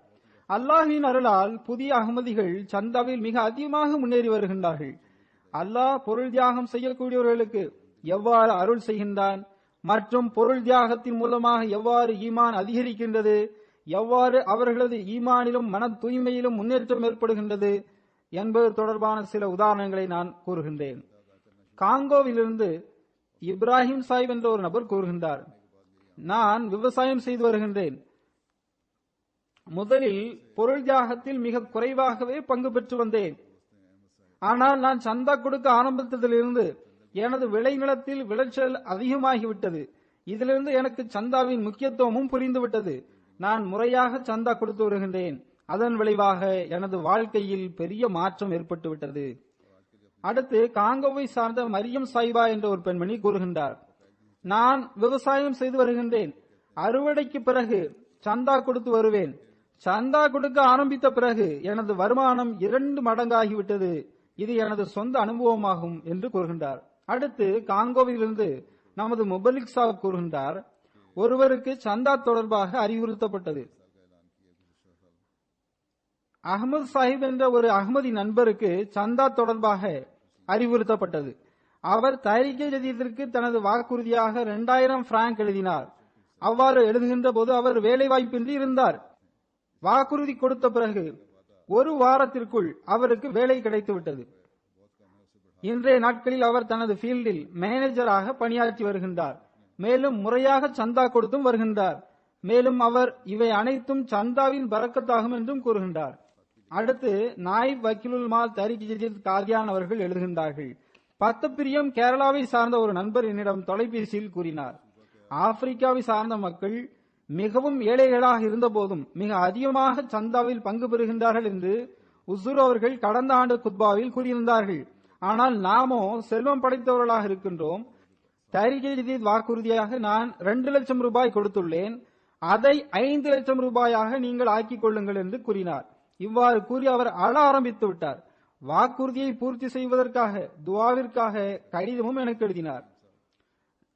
அல்லாஹ்வின் அருளால் புதிய அகமதிகள் சந்தாவில் மிக அதிகமாக முன்னேறி வருகின்றார்கள். அல்லாஹ் பொருள் தியாகம் செய்யக்கூடியவர்களுக்கு எவ்வாறு அருள் செய்கின்றான் மற்றும் பொருள் தியாகத்தின் மூலமாக எவ்வாறு ஈமான் அதிகரிக்கின்றது, எவ்வாறு அவர்களது ஈமானிலும் மன தூய்மையிலும் முன்னேற்றம் ஏற்படுகின்றது என்பது தொடர்பான சில உதாரணங்களை நான் கூறுகின்றேன். காங்கோவிலிருந்து இப்ராஹிம் சாஹிப் என்ற ஒரு நபர் கூறுகின்றார், நான் விவசாயம் செய்து வருகின்றேன். முதலில் பொருள் தியாகத்தில் மிக குறைவாகவே பங்கு பெற்று வந்தேன். ஆனால் நான் சந்தா கொடுக்க ஆரம்பித்ததிலிருந்து எனது விளைநிலத்தில் விளைச்சல் அதிகமாகிவிட்டது. இதிலிருந்து எனக்கு சந்தாவின் முக்கியத்துவமும் புரிந்துவிட்டது. நான் முறையாக சந்தா கொடுத்து வருகின்றேன். அதன் விளைவாக எனது வாழ்க்கையில் பெரிய மாற்றம் ஏற்பட்டுவிட்டது. அடுத்து காங்கோவை சார்ந்த மரியம் சாயிபா என்ற ஒரு பெண்மணி கூறுகின்றார், நான் விவசாயம் செய்து வருகின்றேன். அறுவடைக்கு பிறகு சந்தா கொடுத்து வருவேன். சந்தா கொடுக்க ஆரம்பித்த பிறகு எனது வருமானம் 2 மடங்காகிவிட்டது. இது எனது சொந்த அனுபவமாகும் என்று கூறுகின்றார். அடுத்து காங்கோவிலிருந்து நமது முபலிக் சாஹிப் கூறுகின்றார், ஒருவருக்கு சந்தா தொடர்பாக அறிவுறுத்தப்பட்டது. அகமது சாஹிப் என்ற ஒரு அகமதி நண்பருக்கு சந்தா தொடர்பாக அறிவுறுத்தப்பட்டது. அவர் தஹ்ரீக்-ஏ ஜதீதிற்கு தனது வாக்குறுதியாக 2000 பிராங்க் எழுதினார். அவ்வாறு எழுதுகின்ற போது அவர் வேலை வாய்ப்பின்றி இருந்தார். வாக்குறுதி கொடுத்த பிறகு 1 வாரத்திற்குள் அவருக்கு வேலை கிடைத்துவிட்டது. இன்றைய நாட்களில் அவர் தனது ஃபீல்டில் மேனேஜராக பணியாற்றி வருகின்றார். மேலும் முறையாக சந்தா கொடுத்தும் வருகின்றார். மேலும் அவர் இவை அனைத்தும் சந்தாவின் பரக்கத்தாகும் என்றும் கூறுகின்றார். அடுத்து நாயிப் வக்கீலுல் மால் தஹ்ரீக் ஜதீத் காதியான் அவர்கள் எழுதுகின்றார்கள், 10 பிரியம் கேரளாவை சார்ந்த ஒரு நண்பர் என்னிடம் தொலைபேசியில் கூறினார், ஆப்பிரிக்காவை சார்ந்த மக்கள் மிகவும் ஏழைகளாக இருந்த போதும் மிக அதிகமாக சந்தாவில் பங்கு பெறுகின்றார்கள் என்று உசூர் அவர்கள் கடந்த ஆண்டு குத்பாவில் கூறியிருந்தார்கள். ஆனால் நாமோ செல்வம் படைத்தவர்களாக இருக்கின்றோம். தஹ்ரீக் ஜதீத் வாக்குறுதியாக நான் 2 லட்சம் ரூபாய் கொடுத்துள்ளேன். அதை 5 லட்சம் ரூபாயாக நீங்கள் ஆக்கிக் கொள்ளுங்கள் என்று கூறினார். இவ்வாறு கூறி அவர் அழ ஆரம்பித்து விட்டார். வாக்குறுதியை பூர்த்தி செய்வதற்காக துவாவிற்காக கடிதமும் எனக்கு எழுதினார்.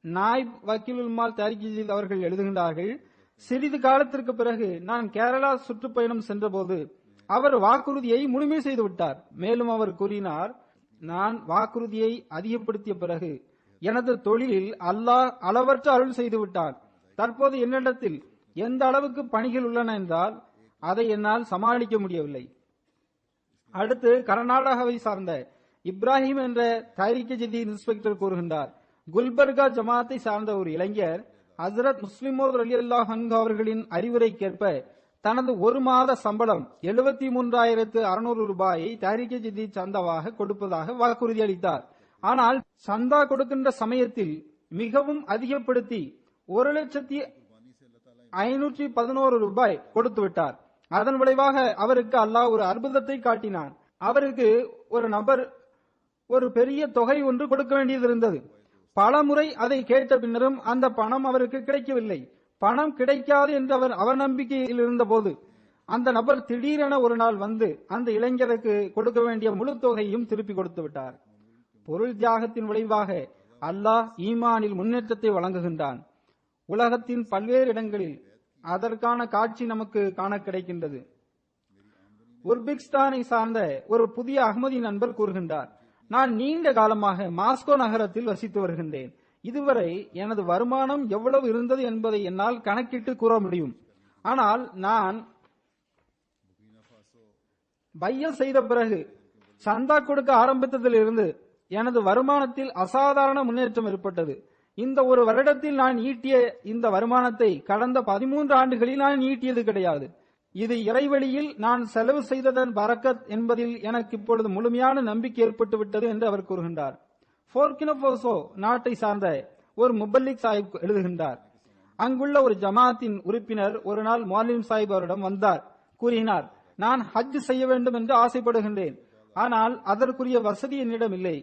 நாயிப் வக்கீலுல் மால் தஹ்ரீக் ஜதீத் அவர்கள் எழுதுகின்றார்கள், சிறிது காலத்திற்கு பிறகு நான் கேரளா சுற்றுப்பயணம் சென்றபோது அவர் வாக்குறுதியை முழுமை செய்து விட்டார். மேலும் அவர் கூறினார், நான் வாக்குறுதியை அதிகப்படுத்திய பிறகு எனது தொழிலில் அல்லாஹ் அளவற்ற அருள் செய்து விட்டான். தற்போது என்னிடத்தில் எந்த அளவுக்கு பணிகள் உள்ளன என்றால் அதை என்னால் சமாளிக்க முடியவில்லை. அடுத்து கர்நாடகாவை சார்ந்த இப்ராஹிம் என்ற தஹ்ரீக் ஜதீத் இன்ஸ்பெக்டர் கூறுகின்றார், குல்பர்கா ஜமாத்தை சார்ந்த ஒரு இளைஞர் ஹஜ்ரத் முஸ்லிமோத் ரலியல்லாஹு அன்ஹு அவர்களின் அறிவுரைக்கேற்ப தனது 1 மாத சம்பளம் 73,600 ரூபாயை தஹ்ரீக் ஜதீத் சந்தாவாக கொடுப்பதாக வாக்குறுதி அளித்தார். ஆனால் சந்தா கொடுக்கின்ற சமயத்தில் மிகவும் அதிகப்படுத்தி 1,511,000 ரூபாய் கொடுத்து விட்டார். அதன் விளைவாக அவருக்கு அல்லாஹ் ஒரு அற்புதத்தை காட்டினான். அவருக்கு ஒரு நபர் ஒரு பெரிய தொகை ஒன்று கொடுக்க வேண்டியது இருந்தது. பலமுறை அதை கேட்ட பின்னரும் அந்த பணம் அவருக்கு கிடைக்கவில்லை. பணம் கிடைக்காது என்று அவர் அவநம்பிக்கையில் இருந்தபோது அந்த நபர் திடீரென ஒரு நாள் வந்து அந்த இளைஞருக்கு கொடுக்க வேண்டிய முழு தொகையையும் திருப்பி கொடுத்து விட்டார். பொருள் தியாகத்தின் விளைவாக அல்லாஹ் ஈமானில் முன்னேற்றத்தை வழங்குகின்றான். உலகத்தின் பல்வேறு இடங்களில் அதற்கான காட்சி நமக்கு காண கிடைக்கின்றது. உர்பிக்ஸ்தானை சார்ந்த ஒரு புதிய அகமதி நண்பர் கூறுகின்றார், நான் நீண்ட காலமாக மாஸ்கோ நகரத்தில் வசித்து வருகின்றேன். இதுவரை எனது வருமானம் எவ்வளவு இருந்தது என்பதை என்னால் கணக்கிட்டு கூற முடியும். ஆனால் நான் பையல் செய்த பிறகு சந்தா கொடுக்க ஆரம்பித்ததிலிருந்து எனது வருமானத்தில் அசாதாரண முன்னேற்றம் ஏற்பட்டது. இந்த ஒரு வருடத்தில் நான் ஈட்டிய இந்த வருமானத்தை கடந்த 13 ஆண்டுகளில் நான் ஈட்டியது கிடையாது. இது இறைவழியில் நான் செலவு செய்ததன் பரக்கத் என்பதில் எனக்கு இப்பொழுது முழுமையான நம்பிக்கை ஏற்பட்டு விட்டது என்று அவர் கூறுகின்றார். போர்கினோபோசோ நாட்டை சார்ந்த ஒரு முபல்லிக் சாஹிப் எழுதுகின்றார், அங்குள்ள ஒரு ஜமாத்தின் உறுப்பினர் ஒரு நாள் மௌலிம் சாஹிப் அவரிடம் வந்தார். கூறினார், நான் ஹஜ் செய்ய வேண்டும் என்று ஆசைப்படுகின்றேன், ஆனால் அதற்குரிய வசதி என்னிடம் இல்லை.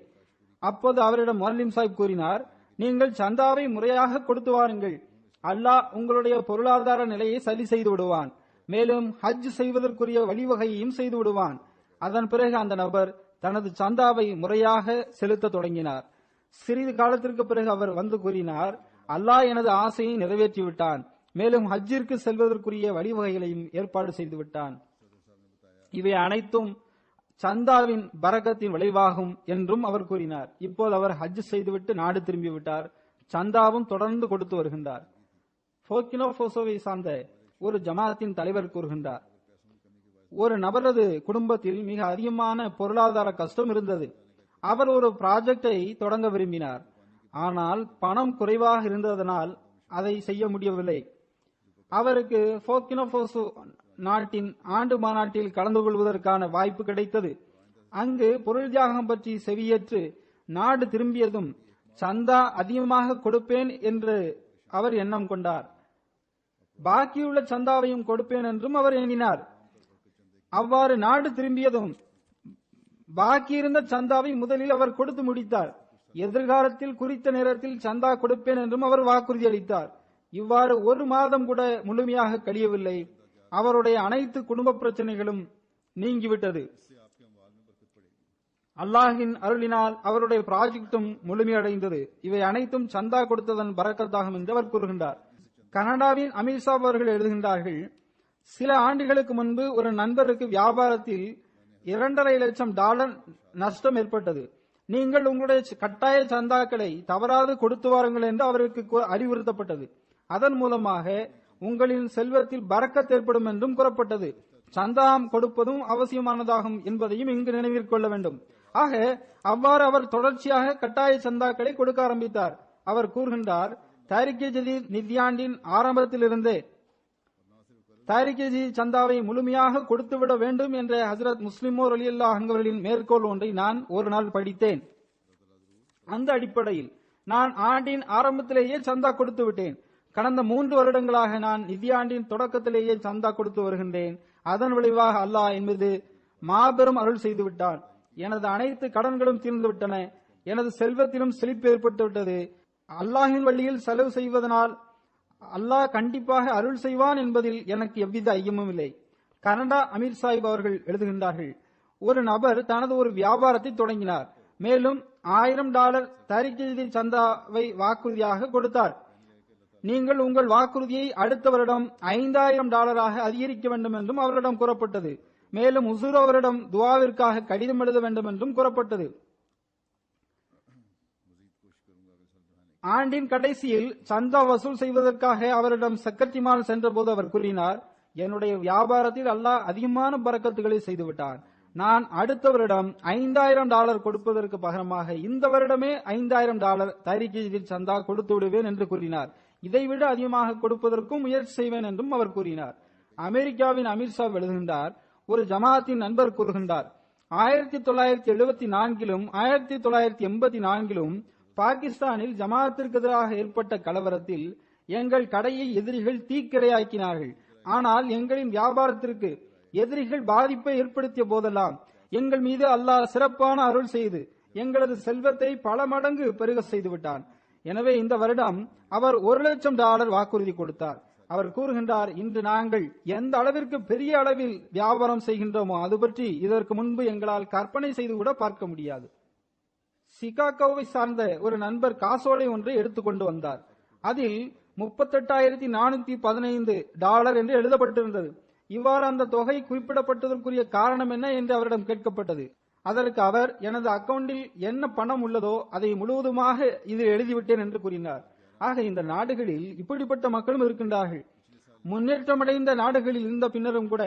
அப்போது அவரிடம் மௌலிம் சாஹிப் கூறினார், நீங்கள் சந்தாவை முறையாக கொடுத்து வாருங்கள், அல்லாஹ் உங்களுடைய பொருளாதார நிலையை சரி செய்து விடுவான், மேலும் ஹஜ் செய்வதற்குரிய வழிவகையையும் செய்து விடுவான். அதன் பிறகு அந்த நபர் தனது சந்தாவை முறையாக செலுத்த தொடங்கினார். சிறிது காலத்திற்கு பிறகு அவர் வந்து கூறினார், அல்லாஹ் எனது ஆசையை நிறைவேற்றிவிட்டான், மேலும் ஹஜ்ஜிற்கு செல்வதற்குரிய வழிவகைகளையும் ஏற்பாடு செய்து விட்டான். இவை அனைத்தும் சந்தாவின் பரக்கத்தின் விளைவாகும் என்றும் அவர் கூறினார். இப்போது அவர் ஹஜ் செய்துவிட்டு நாடு திரும்பிவிட்டார். சந்தாவும் தொடர்ந்து கொடுத்து வருகின்றார். போர்கினோபோசோவை சார்ந்த ஒரு ஜமாத்தின் தலைவர் கூறுகின்றார், ஒரு நபரது குடும்பத்தில் மிக அதிகமான பொருளாதார கஷ்டம் இருந்தது. அவர் ஒரு ப்ராஜெக்டை தொடங்க விரும்பினார், ஆனால் பணம் குறைவாக இருந்ததனால் அதை செய்ய முடியவில்லை. அவருக்கு போர்கினோபோசோ நாட்டின் ஆண்டு மாநாட்டில் கலந்து கொள்வதற்கான வாய்ப்பு கிடைத்தது. அங்கு பொருள் தியாகம் பற்றி செவியேற்று நாடு திரும்பியதும் சந்தா அதிகமாக கொடுப்பேன் என்று அவர் எண்ணம் கொண்டார். பாக்கியுள்ள சந்தாவையும் கொடுப்பேன் என்றும் அவர் எண்ணினார். அவ்வாறு நாடு திரும்பியதும் பாக்கியிருந்த சந்தாவை முதலில் அவர் கொடுத்து முடித்தார். எதிர்காலத்தில் குறித்த நேரத்தில் சந்தா கொடுப்பேன் என்றும் அவர் வாக்குறுதி அளித்தார். இவ்வாறு ஒரு மாதம் கூட முழுமையாக கழியவில்லை, அவருடைய அனைத்து குடும்ப பிரச்சனைகளும் நீங்கிவிட்டது. அல்லாஹின் அருளினால் அவருடைய ப்ராஜெக்டும் முழுமையடைந்தது. இவை அனைத்தும் சந்தா கொடுத்ததன் பரக்கத்தாகும் என்று அவர் கூறுகின்றார். கனடாவின் அமீர் சாப் அவர்கள் எழுதுகின்றார்கள், சில ஆண்டுகளுக்கு முன்பு ஒரு நண்பருக்கு வியாபாரத்தில் $2.5 லட்சம் நஷ்டம் ஏற்பட்டது. நீங்கள் உங்களுடைய கட்டாய சந்தாக்களை தவறாது கொடுத்து வாருங்கள் என்று அவருக்கு அறிவுறுத்தப்பட்டது. அதன் மூலமாக உங்களின் செல்வத்தில் பரக்கத் ஏற்படும் என்றும் கூறப்பட்டது. சந்தாம் கொடுப்பதும் அவசியமானதாகும் என்பதையும் இங்கு நினைவில் கொள்ள வேண்டும். ஆக அவ்வாறு அவர் தொடர்ச்சியாக கட்டாய சந்தாக்களை கொடுக்க ஆரம்பித்தார். அவர் கூறுகின்றார், தாரிக்-இ ஜதீத் நிதியாண்டின் ஆரம்பத்திலிருந்தே தாரிக்-இ ஜதீத் சந்தாவை முழுமையாக கொடுத்துவிட வேண்டும் என்ற ஹஜ்ரத் முஸ்லிமோர் ரலியல்லாஹு அன்ஹு அவர்களின் மேற்கோள் ஒன்றை நான் ஒரு நாள் படித்தேன். அந்த அடிப்படையில் நான் ஆண்டின் ஆரம்பத்திலேயே சந்தா கொடுத்து விட்டேன். கடந்த 3 வருடங்களாக நான் நிதியாண்டின் தொடக்கத்திலேயே சந்தா கொடுத்து வருகின்றேன். அதன் விளைவாக அல்லாஹ் என்பது மாபெரும் அருள் செய்து விட்டான். எனது அனைத்து கடன்களும் தீர்ந்து விட்டன. எனது செல்வத்திலும் செழிப்பு ஏற்பட்டு விட்டது. அல்லாஹின் வழியில் செலவு செய்வதனால் அல்லாஹ் கண்டிப்பாக அருள் செய்வான் என்பதில் எனக்கு எவ்வித ஐயமும் இல்லை. கனடா அமீர் சாஹிப் அவர்கள் எழுதுகின்றார்கள், ஒரு நபர் தனது ஒரு வியாபாரத்தை தொடங்கினார். மேலும் $1000 தாரிக் சந்தாவை வாக்குறுதியாக கொடுத்தார். நீங்கள் உங்கள் வாக்குறுதியை அடுத்த வருடம் $5000 அதிகரிக்க வேண்டும் என்றும் அவரிடம் கூறப்பட்டது. மேலும் உசூர் அவரிடம் துவாவிற்காக கடிதம் எழுத வேண்டும் என்றும் கூறப்பட்டது. ஆண்டின் கடைசியில் சந்தா வசூல் செய்வதற்காக அவரிடம் செக்ரட்டரிமால் சென்ற போது அவர் கூறினார், என்னுடைய வியாபாரத்தில் அல்லாஹ் அதிகமான பரக்கத்துகளை செய்துவிட்டான். நான் அடுத்த வருடம் $5000 கொடுப்பதற்கு பகரமாக இந்த வருடமே $5000 தாரிக்-இ சந்தா கொடுத்து விடுவேன் என்று கூறினார். இதைவிட அதிகமாக கொடுப்பதற்கும் முயற்சி செய்வேன் என்றும் அவர் கூறினார். அமெரிக்காவின் அமீர் சாப் எழுதுகின்றார், ஒரு ஜமாத்தின் நண்பர் கூறுகின்றார், 1974 1984 பாகிஸ்தானில் ஜமாத்திற்கு எதிராக ஏற்பட்ட கலவரத்தில் எங்கள் கடையை எதிரிகள் தீக்கிரையாக்கினார்கள். ஆனால் எங்களின் வியாபாரத்திற்கு எதிரிகள் பாதிப்பை ஏற்படுத்திய போதெல்லாம் எங்கள் மீது அல்லாஹ் சிறப்பான அருள் செய்து எங்களது செல்வத்தை பல மடங்கு பெருக செய்து விட்டான். எனவே இந்த வருடம் அவர் $1,00,000 வாக்குறுதி கொடுத்தார். அவர் கூறுகின்றார், இன்று நாங்கள் எந்த அளவிற்கு பெரிய அளவில் வியாபாரம் செய்கின்றோமோ அது பற்றி இதற்கு முன்பு எங்களால் கற்பனை செய்து கூட பார்க்க முடியாது. சிகாகோவை சார்ந்த ஒரு நண்பர் காசோலை ஒன்றை எடுத்துக்கொண்டு வந்தார். அதில் $38,415 என்று எழுதப்பட்டிருந்தது. இவ்வாறு அந்த தொகை குறிப்பிடப்பட்டதற்குரிய காரணம் என்ன என்று அவரிடம் கேட்கப்பட்டது. அதற்கு அவர், எனது அக்கவுண்டில் என்ன பணம் உள்ளதோ அதை முழுவதுமாக இதில் எழுதிவிட்டேன் என்று கூறினார். ஆக இந்த நாடுகளில் இப்படிப்பட்ட மக்களும் இருக்கின்றார்கள். முன்னேற்றமடைந்த நாடுகளில் இருந்த பின்னரும் கூட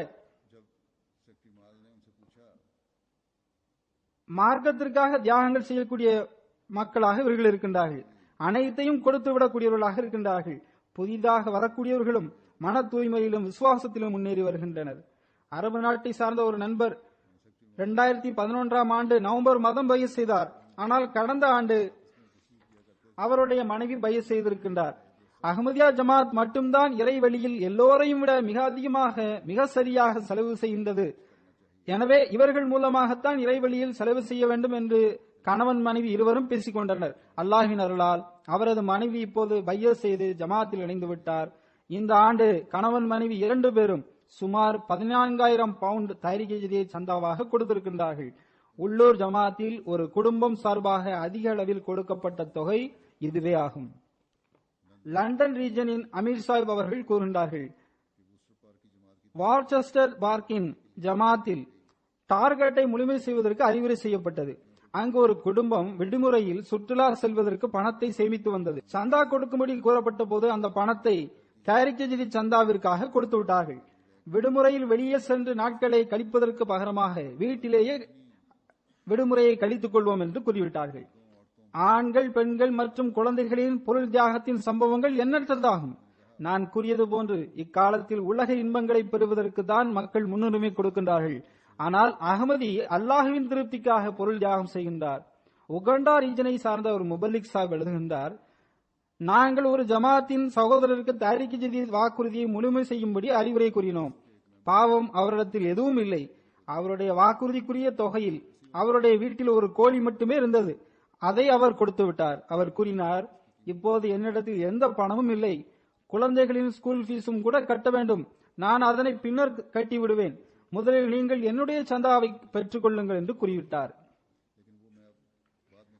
மார்க்கத்திற்காக தியாகங்கள் செய்யக்கூடிய மக்களாக இவர்கள் இருக்கின்றார்கள். அனைத்தையும் கொடுத்து விடக்கூடியவர்களாக இருக்கின்றார்கள். புதிதாக வரக்கூடியவர்களும் மன தூய்மையிலும் விசுவாசத்திலும் முன்னேறி வருகின்றனர். அரபு நாட்டை சார்ந்த ஒரு நண்பர் 2011 நவம்பர் மாதம் பையத் செய்தார். ஆனால் கடந்த ஆண்டு அவருடைய மனைவி பையத் செய்திருக்கின்றார். அஹ்மதியா ஜமாத் மட்டும்தான் இறை வழியில் எல்லோரையும் விட மிக அதிகமாக மிக சரியாக செலவு செய்கின்றது. எனவே இவர்கள் மூலமாகத்தான் இறை வழியில் செலவு செய்ய வேண்டும் என்று கணவன் மனைவி இருவரும் பேசிக் கொண்டனர். அல்லாஹின் அருளால் அவரது மனைவி இப்போது பையத் செய்து ஜமாத்தில் இணைந்து விட்டார். இந்த ஆண்டு கணவன் மனைவி 2 பேரும் சுமார் 14,000 பவுண்ட் தைரிக ஜதியை சந்தாவாக கொடுத்திருக்கின்றார்கள். உள்ளூர் ஜமாத்தில் ஒரு குடும்பம் சார்பாக அதிக அளவில் கொடுக்கப்பட்ட தொகை இதுவே ஆகும். லண்டன் ரீஜனின் அமீர் சாஹிப் அவர்கள் கூறுகின்றார்கள், வார்செஸ்டர் பார்க்கின் ஜமாத்தில் டார்கெட்டை முழுமை செய்வதற்கு அறிவுரை செய்யப்பட்டது. அங்கு ஒரு குடும்பம் விடுமுறையில் சுற்றுலா செல்வதற்கு பணத்தை சேமித்து வந்தது. சந்தா கொடுக்கும்படி கூறப்பட்ட போது அந்த பணத்தை தைரிக ஜதி சந்தாவிற்காக கொடுத்து விட்டார்கள். விடுமுறையில் வெளியே சென்று நாட்களை கழிப்பதற்கு பகரமாக வீட்டிலேயே விடுமுறையை கழித்துக் கொள்வோம் என்று கூறிவிட்டார்கள். ஆண்கள், பெண்கள் மற்றும் குழந்தைகளின் பொருள் தியாகத்தின் சம்பவங்கள் எண்ணற்றதாகும். நான் கூறியது போன்று இக்காலத்தில் உலக இன்பங்களை பெறுவதற்கு தான் மக்கள் முன்னுரிமை கொடுக்கின்றார்கள். ஆனால் அகமதி அல்லாஹுவின் திருப்திக்காக பொருள் தியாகம் செய்கின்றார். உகண்டா ரீஜனை சார்ந்த ஒரு முபல்லிக் சாஹிப் எழுதுகின்றார், நாங்கள் ஒரு ஜமாத்தின் சகோதரருக்கு தைரிக ஜதி வாக்குறுதியை முழுமை செய்யும்படி அறிவுரை கூறினோம். பாவம், அவரிடத்தில் எதுவும் இல்லை. அவருடைய வாக்குறுதிக்குரிய தொகையில் அவருடைய வீட்டில் ஒரு கோழி மட்டுமே இருந்தது. அதை அவர் கொடுத்து விட்டார். அவர் கூறினார், இப்போது என்னிடத்தில் எந்த பணமும் இல்லை. குழந்தைகளின் ஸ்கூல் ஃபீஸும் கூட கட்ட வேண்டும். நான் அதனை பின்னர் கட்டி விடுவேன். முதலில் நீங்கள் என்னுடைய சந்தாவை பெற்றுக் கொள்ளுங்கள் என்று கூறிவிட்டார்.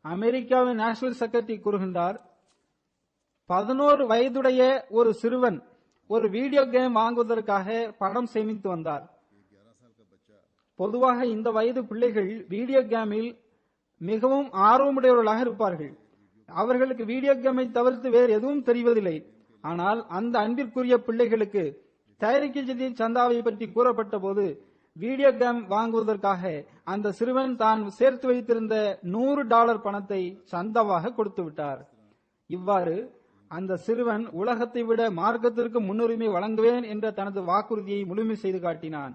அமெரிக்காவின் நேஷனல் செக்ரட்டரி கூறுகின்றார், 11 வயதுடைய ஒரு சிறுவன் ஒரு வீடியோ கேம் வாங்குவதற்காக பணம் சேமித்து வந்தார். பொதுவாக இந்த வயது பிள்ளைகள் வீடியோ கேமில் மிகவும் ஆர்வமுடையவர்களாக இருப்பார்கள். அவர்களுக்கு வீடியோ கேமை தவிர்த்து வேறு எதுவும் தெரிவதில்லை. ஆனால் அந்த அன்பிற்குரிய பிள்ளைகளுக்கு தைரிக ஜதி சந்தாவை பற்றி கூறப்பட்ட போது வீடியோ கேம் வாங்குவதற்காக அந்த சிறுவன் தான் சேர்த்து வைத்திருந்த $100 பணத்தை சந்தாவாக கொடுத்து விட்டார். இவ்வாறு அந்த சிறுவன் உலகத்தை விட மார்க்கத்திற்கு முன்னுரிமை வழங்குவேன் என்ற தனது வாக்குறுதியை முழுமை செய்து காட்டினான்.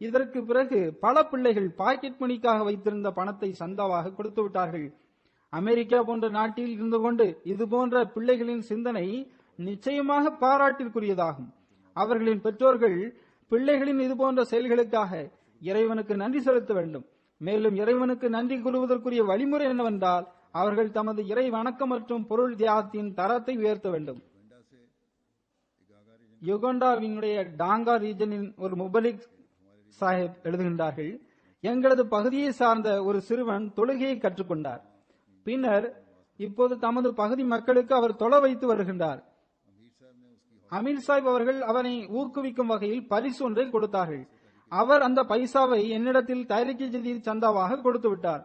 இதற்கு பிறகு பல பிள்ளைகள் பாக்கெட் மணிக்காக வைத்திருந்த பணத்தை சந்தாவாக கொடுத்து விட்டார்கள். அமெரிக்கா போன்ற நாட்டில் இருந்து கொண்டு இது போன்ற பிள்ளைகளின் சிந்தனை நிச்சயமாக பாராட்டிற்குரியதாகும். அவர்களின் பெற்றோர்கள் பிள்ளைகளின் இது போன்ற செயல்களுக்காக இறைவனுக்கு நன்றி செலுத்த வேண்டும். மேலும் இறைவனுக்கு நன்றி கூறுவதற்குரிய வழிமுறை என்னவென்றால் அவர்கள் தமது இறை வணக்கம் மற்றும் பொருள் தியாகத்தின் தரத்தை உயர்த்த வேண்டும். யுகண்டாவினுடைய டாங்கா ரீஜனின் ஒரு முபலிக் சாஹிப் எழுதுகின்றார்கள், எங்களது பகுதியை சார்ந்த ஒரு சிறுவன் தொழுகையை கற்றுக்கொண்டார். பின்னர் இப்போது தமது பகுதி மக்களுக்கு அவர் தொழ வைத்து வருகின்றார். அமீர் சாஹிப் அவர்கள் அவனை ஊக்குவிக்கும் வகையில் பரிசு ஒன்றை கொடுத்தார்கள். அவர் அந்த பைசாவை என்னிடத்தில் தைரிக ஜதி சந்தாவாக கொடுத்து விட்டார்.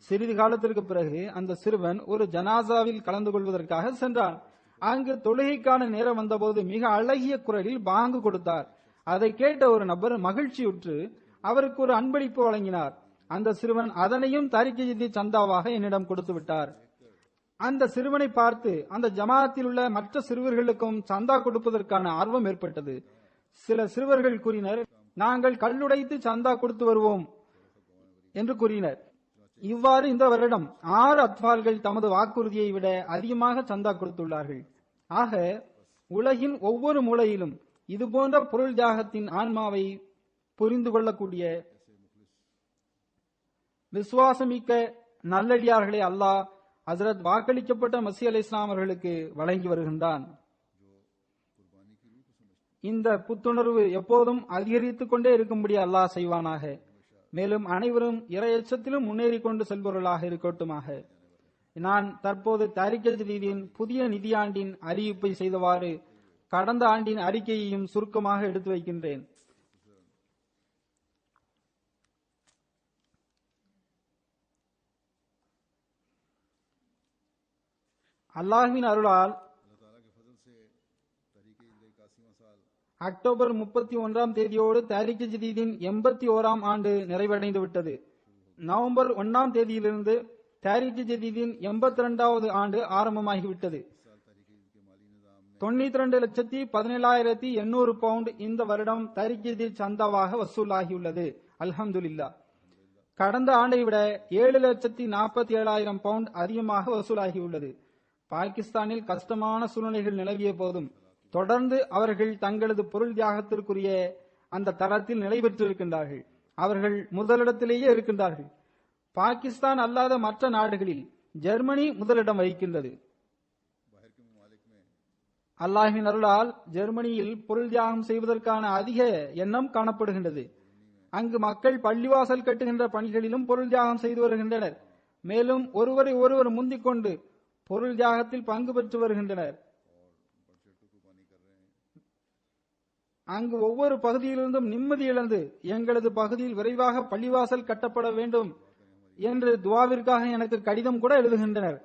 சிறிது காலத்திற்கு பிறகு அந்த சிறுவன் ஒரு ஜனாசாவில் கலந்து கொள்வதற்காக சென்றார். அங்கு தொழுகைக்கான நேரம் வந்தபோது மிக அழகிய குரலில் பாங்கு கொடுத்தார். அதை கேட்ட ஒரு நபர் மகிழ்ச்சியுற்று அவருக்கு ஒரு அன்பளிப்பு வழங்கினார். அந்த சிறுவன் அதனையும் தைரிக ஜதி சந்தாவாக என்னிடம் கொடுத்து விட்டார். அந்த சிறுவனை பார்த்து அந்த ஜமாத்தில் உள்ள மற்ற சிறுவர்களுக்கும் சந்தா கொடுப்பதற்கான ஆர்வம் ஏற்பட்டது. சில சிறுவர்கள் கூறினர், நாங்கள் கல்லுடைத்து சந்தா கொடுத்து வருவோம் என்று கூறினர். இவ்வாறு இந்த வருடம் 6 அத்வால்கள் தமது வாக்குறுதியை விட அதிகமாக சந்தா கொடுத்துள்ளார்கள். ஆக உலகின் ஒவ்வொரு மூலையிலும் இதுபோன்ற பொருள் தியாகத்தின் ஆன்மாவை புரிந்து கொள்ளக்கூடிய விசுவாசமிக்க நல்லடியார்களை அல்லாஹ் ஹசரத் வாக்களிக்கப்பட்ட மசீஹ் அலைஹிஸ்ஸலாம் அவர்களுக்கு வழங்கி வருகின்றான். இந்த புத்துணர்வு எப்போதும் அதிகரித்துக் கொண்டே இருக்கும்படி அல்லாஹ் செய்வானாக. மேலும் அனைவரும் இறையச்சத்திலும் முன்னேறி கொண்டு செல்பவர்களாக இருக்கட்டுமாக. நான் தற்போது தாரிக் ஜதீதின் புதிய நிதியாண்டின் அறிவிப்பை செய்தவாறு கடந்த ஆண்டின் அறிக்கையையும் சுருக்கமாக எடுத்து வைக்கின்றேன். அல்லாஹ்வின் அருளால் அக்டோபர் 31 தேதியோடு தாரிக் ஜதீதின் 81 ஆண்டு நிறைவடைந்து விட்டது. நவம்பர் 1 தேதியிலிருந்து தாரிக் ஜதீதின் 82வது ஆண்டு ஆரம்பமாகிவிட்டது. 92,17,800 பவுண்ட் இந்த வருடம் தாரிக் ஜதீத் சந்தாவாக வசூலாகியுள்ளது. அல்ஹம்துலில்லாஹ். கடந்த ஆண்டை விட 7,47,000 பவுண்ட் அதிகமாக வசூலாகியுள்ளது. பாகிஸ்தானில் கஷ்டமான சூழ்நிலைகள் நிலவிய போதும் தொடர்ந்து அவர்கள் தங்களது பொருள் தியாகத்திற்குரிய அந்த தரத்தில் நிலை பெற்றிருக்கின்றார்கள். அவர்கள் முதலிடத்திலேயே இருக்கின்றார்கள். பாகிஸ்தான் அல்லாத மற்ற நாடுகளில் ஜெர்மனி முதலிடம் வகிக்கின்றது. அல்லாஹ்வின் அருளால் ஜெர்மனியில் பொருள் தியாகம் செய்வதற்கான அதிக எண்ணம் காணப்படுகின்றது. அங்கு மக்கள் பள்ளிவாசல் கட்டுகின்ற பணிகளிலும் பொருள் தியாகம் செய்து வருகின்றனர். மேலும் ஒருவரை ஒருவர் முந்திக் கொண்டு பொருள் தியாகத்தில் பங்கு பெற்று வருகின்றனர். அங்கு ஒவ்வொரு பகுதியிலிருந்தும் நிம்மதி இழந்து எங்களது பகுதியில் விரைவாக பள்ளிவாசல் கட்டப்பட வேண்டும் என்று துவாவிற்காக எனக்கு கடிதம் கூட எழுதுகின்றனர்.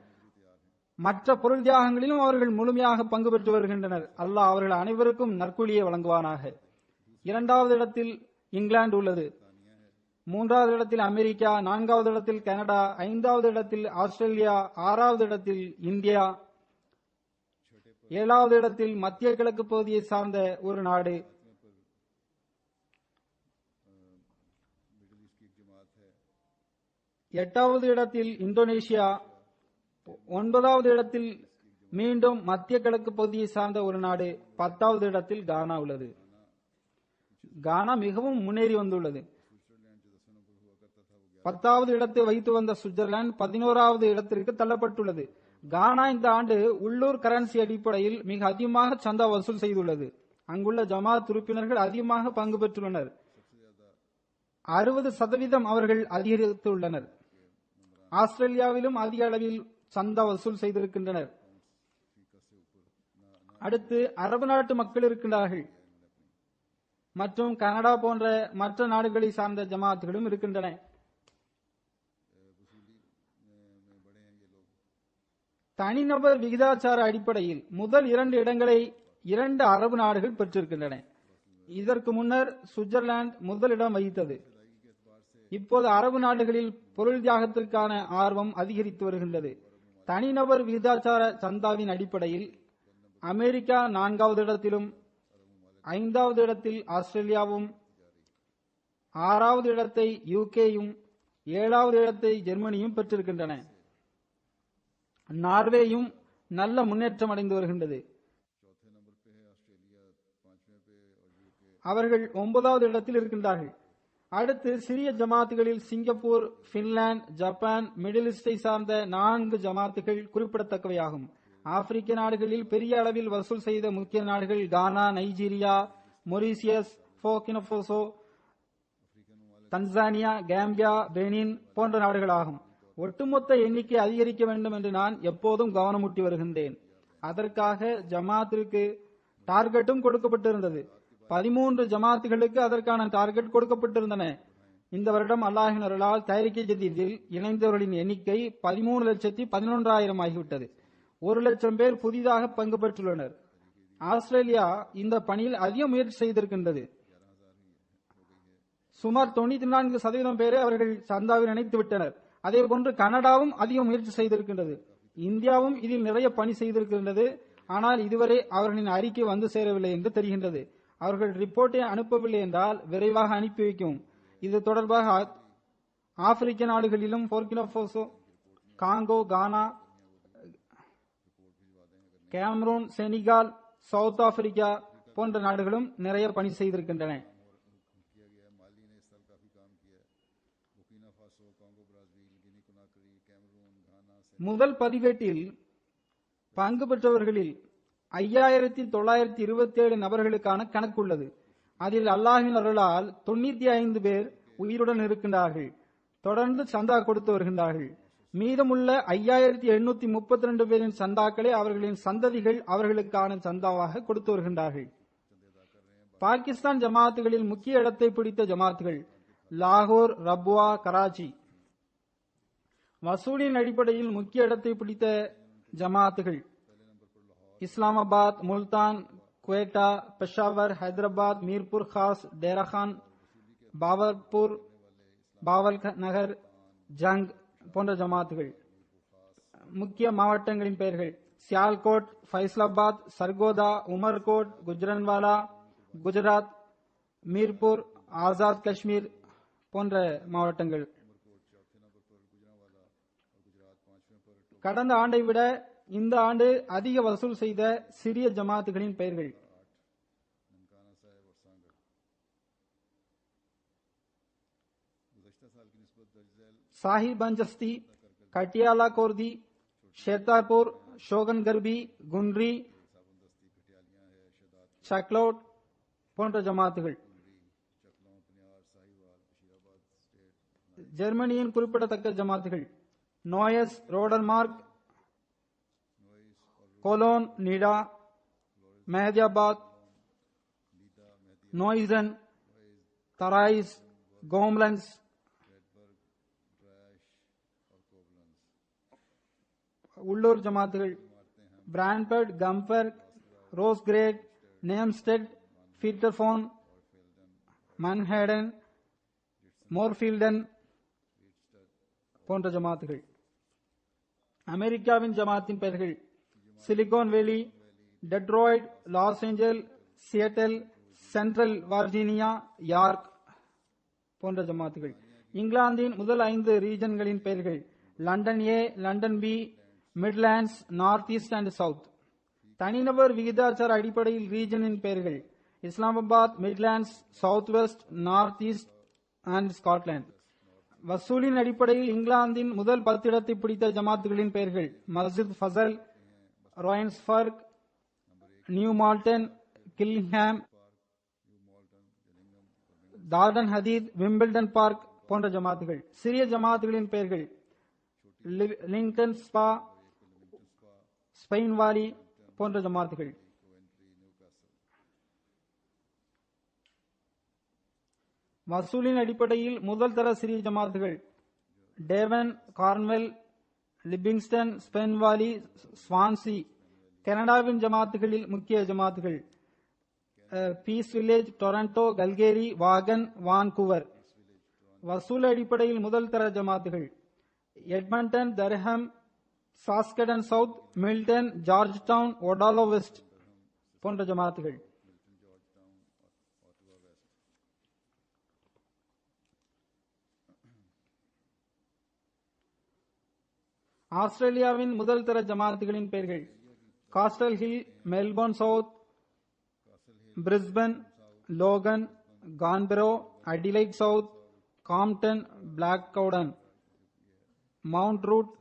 மற்ற பொருள் தியாகங்களிலும் அவர்கள் முழுமையாக பங்கு பெற்று வருகின்றனர். அல்லாஹ் அவர்கள் அனைவருக்கும் நற்கூலியை வழங்குவானாக. 2வது இடத்தில் இங்கிலாந்து உள்ளது. 3வது இடத்தில் அமெரிக்கா, 4வது இடத்தில் கனடா, 5வது இடத்தில் ஆஸ்திரேலியா, 6வது இடத்தில் இந்தியா, 7வது இடத்தில் மத்திய கிழக்கு பகுதியை சார்ந்த ஒரு நாடு, 8வது இடத்தில் இந்தோனேஷியா, 9வது இடத்தில் மீண்டும் மத்திய கிழக்கு பகுதியை சார்ந்த ஒரு நாடு, 10வது இடத்தில் கானா உள்ளது. கானா மிகவும் முன்னேறி வந்துள்ளது. 10வது இடத்தை வைத்து வந்த சுவிட்சர்லாந்து 11வது இடத்திற்கு தள்ளப்பட்டுள்ளது. கானா இந்த ஆண்டு உள்ளூர் கரன்சி அடிப்படையில் மிக அதிகமாக சந்தா வசூல் செய்துள்ளது. அங்குள்ள ஜமாத் உறுப்பினர்கள் அதிகமாக பங்கு பெற்றுள்ளனர். 60% அவர்கள் அதிகரித்துள்ளனர். ஆஸ்திரேலியாவிலும் அதிக அளவில் சந்தா வசூல் செய்திருக்கின்றனர். அடுத்து அரபு நாட்டு மக்கள் இருக்கின்றார்கள் மற்றும் கனடா போன்ற மற்ற நாடுகளை சார்ந்த ஜமாத்துகளும் இருக்கின்றன. தனிநபர் விகிதாச்சார அடிப்படையில் முதல் 2 இடங்களை 2 அரபு நாடுகள் பெற்றிருக்கின்றன. இதற்கு முன்னர் சுவிட்சர்லாந்து முதலிடம் வகித்தது. இப்போது அரபு நாடுகளில் பொருள் தியாகத்திற்கான ஆர்வம் அதிகரித்து வருகின்றது. தனிநபர் விகிதாச்சார சந்தாவின் அடிப்படையில் அமெரிக்கா 4வது இடத்திலும், 5வது இடத்தில் ஆஸ்திரேலியாவும், 6வது இடத்தை யூகேயும், 7வது இடத்தை ஜெர்மனியும் பெற்றிருக்கின்றன. நார்வேயும் நல்ல முன்னேற்றம் அடைந்து வருகின்றது. அவர்கள் 9வது இடத்தில் இருக்கின்றார்கள். அடுத்து சிறிய ஜமாத்துகளில் சிங்கப்பூர், பின்லாந்து, ஜப்பான், மிடில் ஈஸ்டை சார்ந்த 4 ஜமாத்துகள் குறிப்பிடத்தக்கவையாகும். ஆப்பிரிக்க நாடுகளில் பெரிய அளவில் வசூல் செய்த முக்கிய நாடுகள் Ghana, Nigeria, Mauritius, Burkina Faso, Tanzania, Gambia, Benin போன்ற நாடுகளாகும். ஒட்டுமொத்த எண்ணிக்கை அதிகரிக்க வேண்டும் என்று நான் எப்போதும் கவனமூட்டி வருகின்றேன். அதற்காக ஜமாத்திற்கு டார்கெட்டும் கொடுக்கப்பட்டிருந்தது. 13 ஜமாத்துகளுக்கு அதற்கான டார்கெட் கொடுக்கப்பட்டிருந்தன. இந்த வருடம் அல்லாஹின் அருளால் தாரிக் ஜதீதில் இணைந்தவர்களின் எண்ணிக்கை 13,11,000 ஆகிவிட்டது. 1,00,000 பேர் புதிதாக பங்கு பெற்றுள்ளனர். ஆஸ்திரேலியா இந்த பணியில் அதிக முயற்சி செய்திருக்கின்றது. சுமார் 94% பேரை அவர்கள் சந்தாவில் இணைத்து விட்டனர். அதே போன்று கனடாவும் அதிக முயற்சி செய்திருக்கின்றது. இந்தியாவும் இதில் நிறைய பணி செய்திருக்கின்றது. ஆனால் இதுவரை அவர்களின் அறிக்கை வந்து சேரவில்லை என்று தெரிகின்றது. அவர்கள் ரிப்போர்ட்டை அனுப்பவில்லை என்றால் விரைவாக அனுப்பி வைக்கும். இது தொடர்பாக ஆப்பிரிக்க நாடுகளிலும் போர்கினோஃபாசோ, காங்கோ, கானா, கேமரூன், செனிகால், சவுத் ஆப்பிரிக்கா போன்ற நாடுகளும் நிறைய பணி செய்திருக்கின்றன. முதல் பதிவேட்டில் பங்கு பெற்றவர்களில் 5927 நபர்களுக்கான கணக்குள்ளது. அதில் அல்லாஹ்வின் அருளால் 95 பேர் உயிருடன் இருக்கின்றார்கள். தொடர்ந்து சந்தா கொடுத்து வருகின்றார்கள். மீதமுள்ள 5832 பேரின் சந்தாக்களை அவர்களின் சந்ததிகள் அவர்களுக்கான சந்தாவாக கொடுத்து வருகின்றார்கள். பாகிஸ்தான் ஜமாத்துகளில் முக்கிய இடத்தை பிடித்த ஜமாத்துகள் லாகூர், ரப்வா, கராச்சி. வசூலின் அடிப்படையில் முக்கிய இடத்தை பிடித்த ஜமாத்துகள் இஸ்லாமாபாத், முல்தான், குவேட்டா, பெஷாவர், ஹைதராபாத், மீர்பூர் காஸ், டேராகான், பாவல்பூர், பாவல் நகர், ஜங் போன்ற ஜமாத்துகள். முக்கிய மாவட்டங்களின் பெயர்கள் சியால்கோட், ஃபைசலாபாத், சர்கோதா, உமர்கோட், குஜ்ரன்வாலா குஜராத், மீர்பூர், ஆசாத் காஷ்மீர் போன்ற மாவட்டங்கள். கடந்த ஆண்டை விட இந்த ஆண்டு அதிக வசூல் செய்த சிறிய ஜமாத்துகளின் பெயர்கள் சாஹிபஞ்சஸ்தி, கட்டியாலா கோர்தி, ஷேர்தார்பூர், ஷோகன்கர்பி, குன்ரி, சக்லோட் போன்ற ஜமாத்துகள். ஜெர்மனியின் குறிப்பிடத்தக்க ஜமாத்துகள் நோயஸ், ரோடன்மார்க், கோலோன், நீடா, மெஹதியாபாத், நோய்சன், தராய்ஸ், கோம்லன்ஸ். உள்ளூர் ஜமாத்துகள் பிரான்பர்ட், கம்பர்க், ரோஸ்கிரேட், நேம்ஸ்டெட், பீட்டர்போன், மன்ஹேடன், மோர்ஃபீல்டன் போன்ற ஜமாத்துகள். அமெரிக்காவின் ஜமாத்தின் பெயர்கள் Silicon Valley, Detroit, Los Angeles, Seattle, Central Virginia, York போன்ற ஜமாத்துகள். இங்கிலாந்தின் முதல் 5 ரீஜன்களின் பெயர்கள் London A, London B, Midlands, North East and South. தனிநபர் விகிதாச்சார அடிப்படையில் ரீஜனின் பெயர்கள் Islamabad, Midlands, South West, North East and Scotland. வசூலின் அடிப்படையில் இங்கிலாந்தின் முதல் 10 இடத்தை பிடித்த ஜமாத்துகளின் பெயர்கள் மஸ்ஜித் ஃபசல், ராயின்ஸ்பர்க், New Malden, Gillingham, Thornton Heath, Wimbledon Park போன்ற ஜமாத்துகள். சிறிய ஜமாத்துகளின் பெயர்கள் லிங்கன் ஸ்பா, ஸ்பெயின் வாலி போன்ற ஜமாத்துகள். வசூலின் அடிப்படையில் முதல் தர சிறிய ஜமாத்துகள் Devon, Cornwall, Livingston, Spen Valley, Swansea. கனடாவின் ஜமாத்துகளில் முக்கிய ஜமாத்துகள் Peace Village, Toronto, Calgary, Vaughan, Vancouver. வசூல் அடிப்படையில் முதல் தர ஜமாத்துகள் Edmonton, Durham, Saskatoon South, Milton, Georgetown, Ottawa West போன்ற ஜமாத்துகள். ஆஸ்திரேலியாவின் முதல் தர ஜமாத்துகளின் பெயர்கள் Castle Hill, Melbourne South, Brisbane, Logan, Canberra, Adelaide South, Camden, Blacktown, Mount Druitt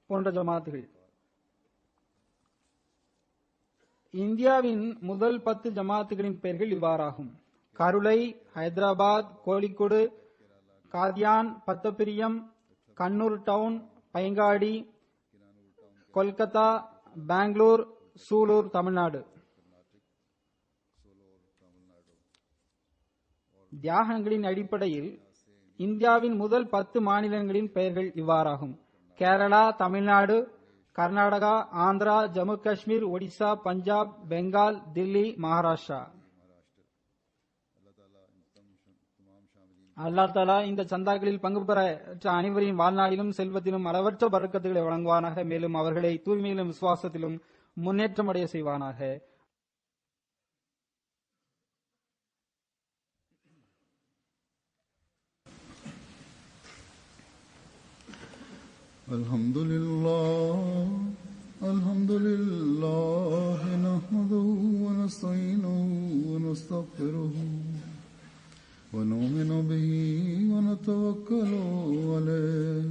போன்ற ஜமாத்துகள். இந்தியாவின் முதல் 10 ஜமாத்துகளின் பெயர்கள் இவ்வாறாகும்: கருளை, ஹைதராபாத், கோழிக்கோடு, காதியான், பத்தப்பிரியம், கண்ணூர் டவுன், பைங்காடி, கொல்கத்தா, பெங்களூர், சூலூர், தமிழ்நாடு. தியாகங்களின் அடிப்படையில் இந்தியாவின் முதல் 10 மாநிலங்களின் பெயர்கள் இவ்வாறாகும்: கேரளா, தமிழ்நாடு, கர்நாடகா, ஆந்திரா, ஜம்மு காஷ்மீர், ஒடிசா, பஞ்சாப், பெங்கால், தில்லி, மகாராஷ்டிரா. அல்லாஹ் தஆலா இந்த சந்தாக்களில் பங்கு பெற்ற அனைவரின் வாழ்நாளிலும் செல்வத்திலும் அளவற்ற பரக்கத்துகளை வழங்குவானாக. மேலும் அவர்களை தூய்மையிலும் விசுவாசத்திலும் முன்னேற்றம் அடைய செய்வானாக. அல்ஹம்துலில்லாஹ் நஹ்மதுஹு வ நஸ்தஈனுஹு வ நஸ்தக்ஃபிருஹு ونؤمن به ونتوكل ونتوكل عليه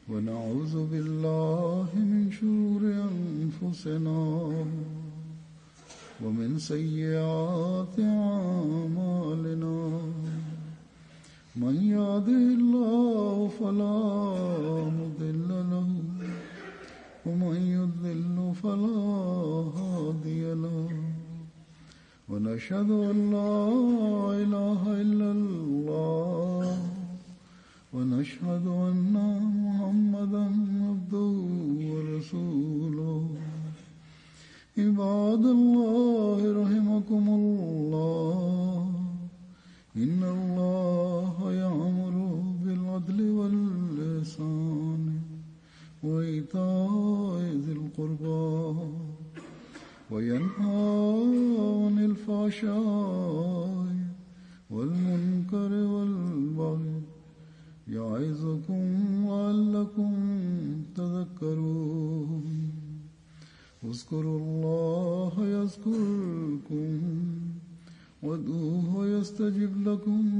ونعوذ بالله من شرور أنفسنا ومن سيئات أعمالنا من يهده الله فلا مضل له ومن يضلل فلا هادي له ونشهد أن لا إله إلا الله ونشهد أن محمدا عبده ورسوله عباد الله رحمكم الله إن الله يأمر بالعدل والإحسان وإيتاء ذي القربى وينهى عن الفحشاء والمنكر والبغي يعظكم لعلكم تذكرون اذكروا الله يذكركم وادعوه يستجب لكم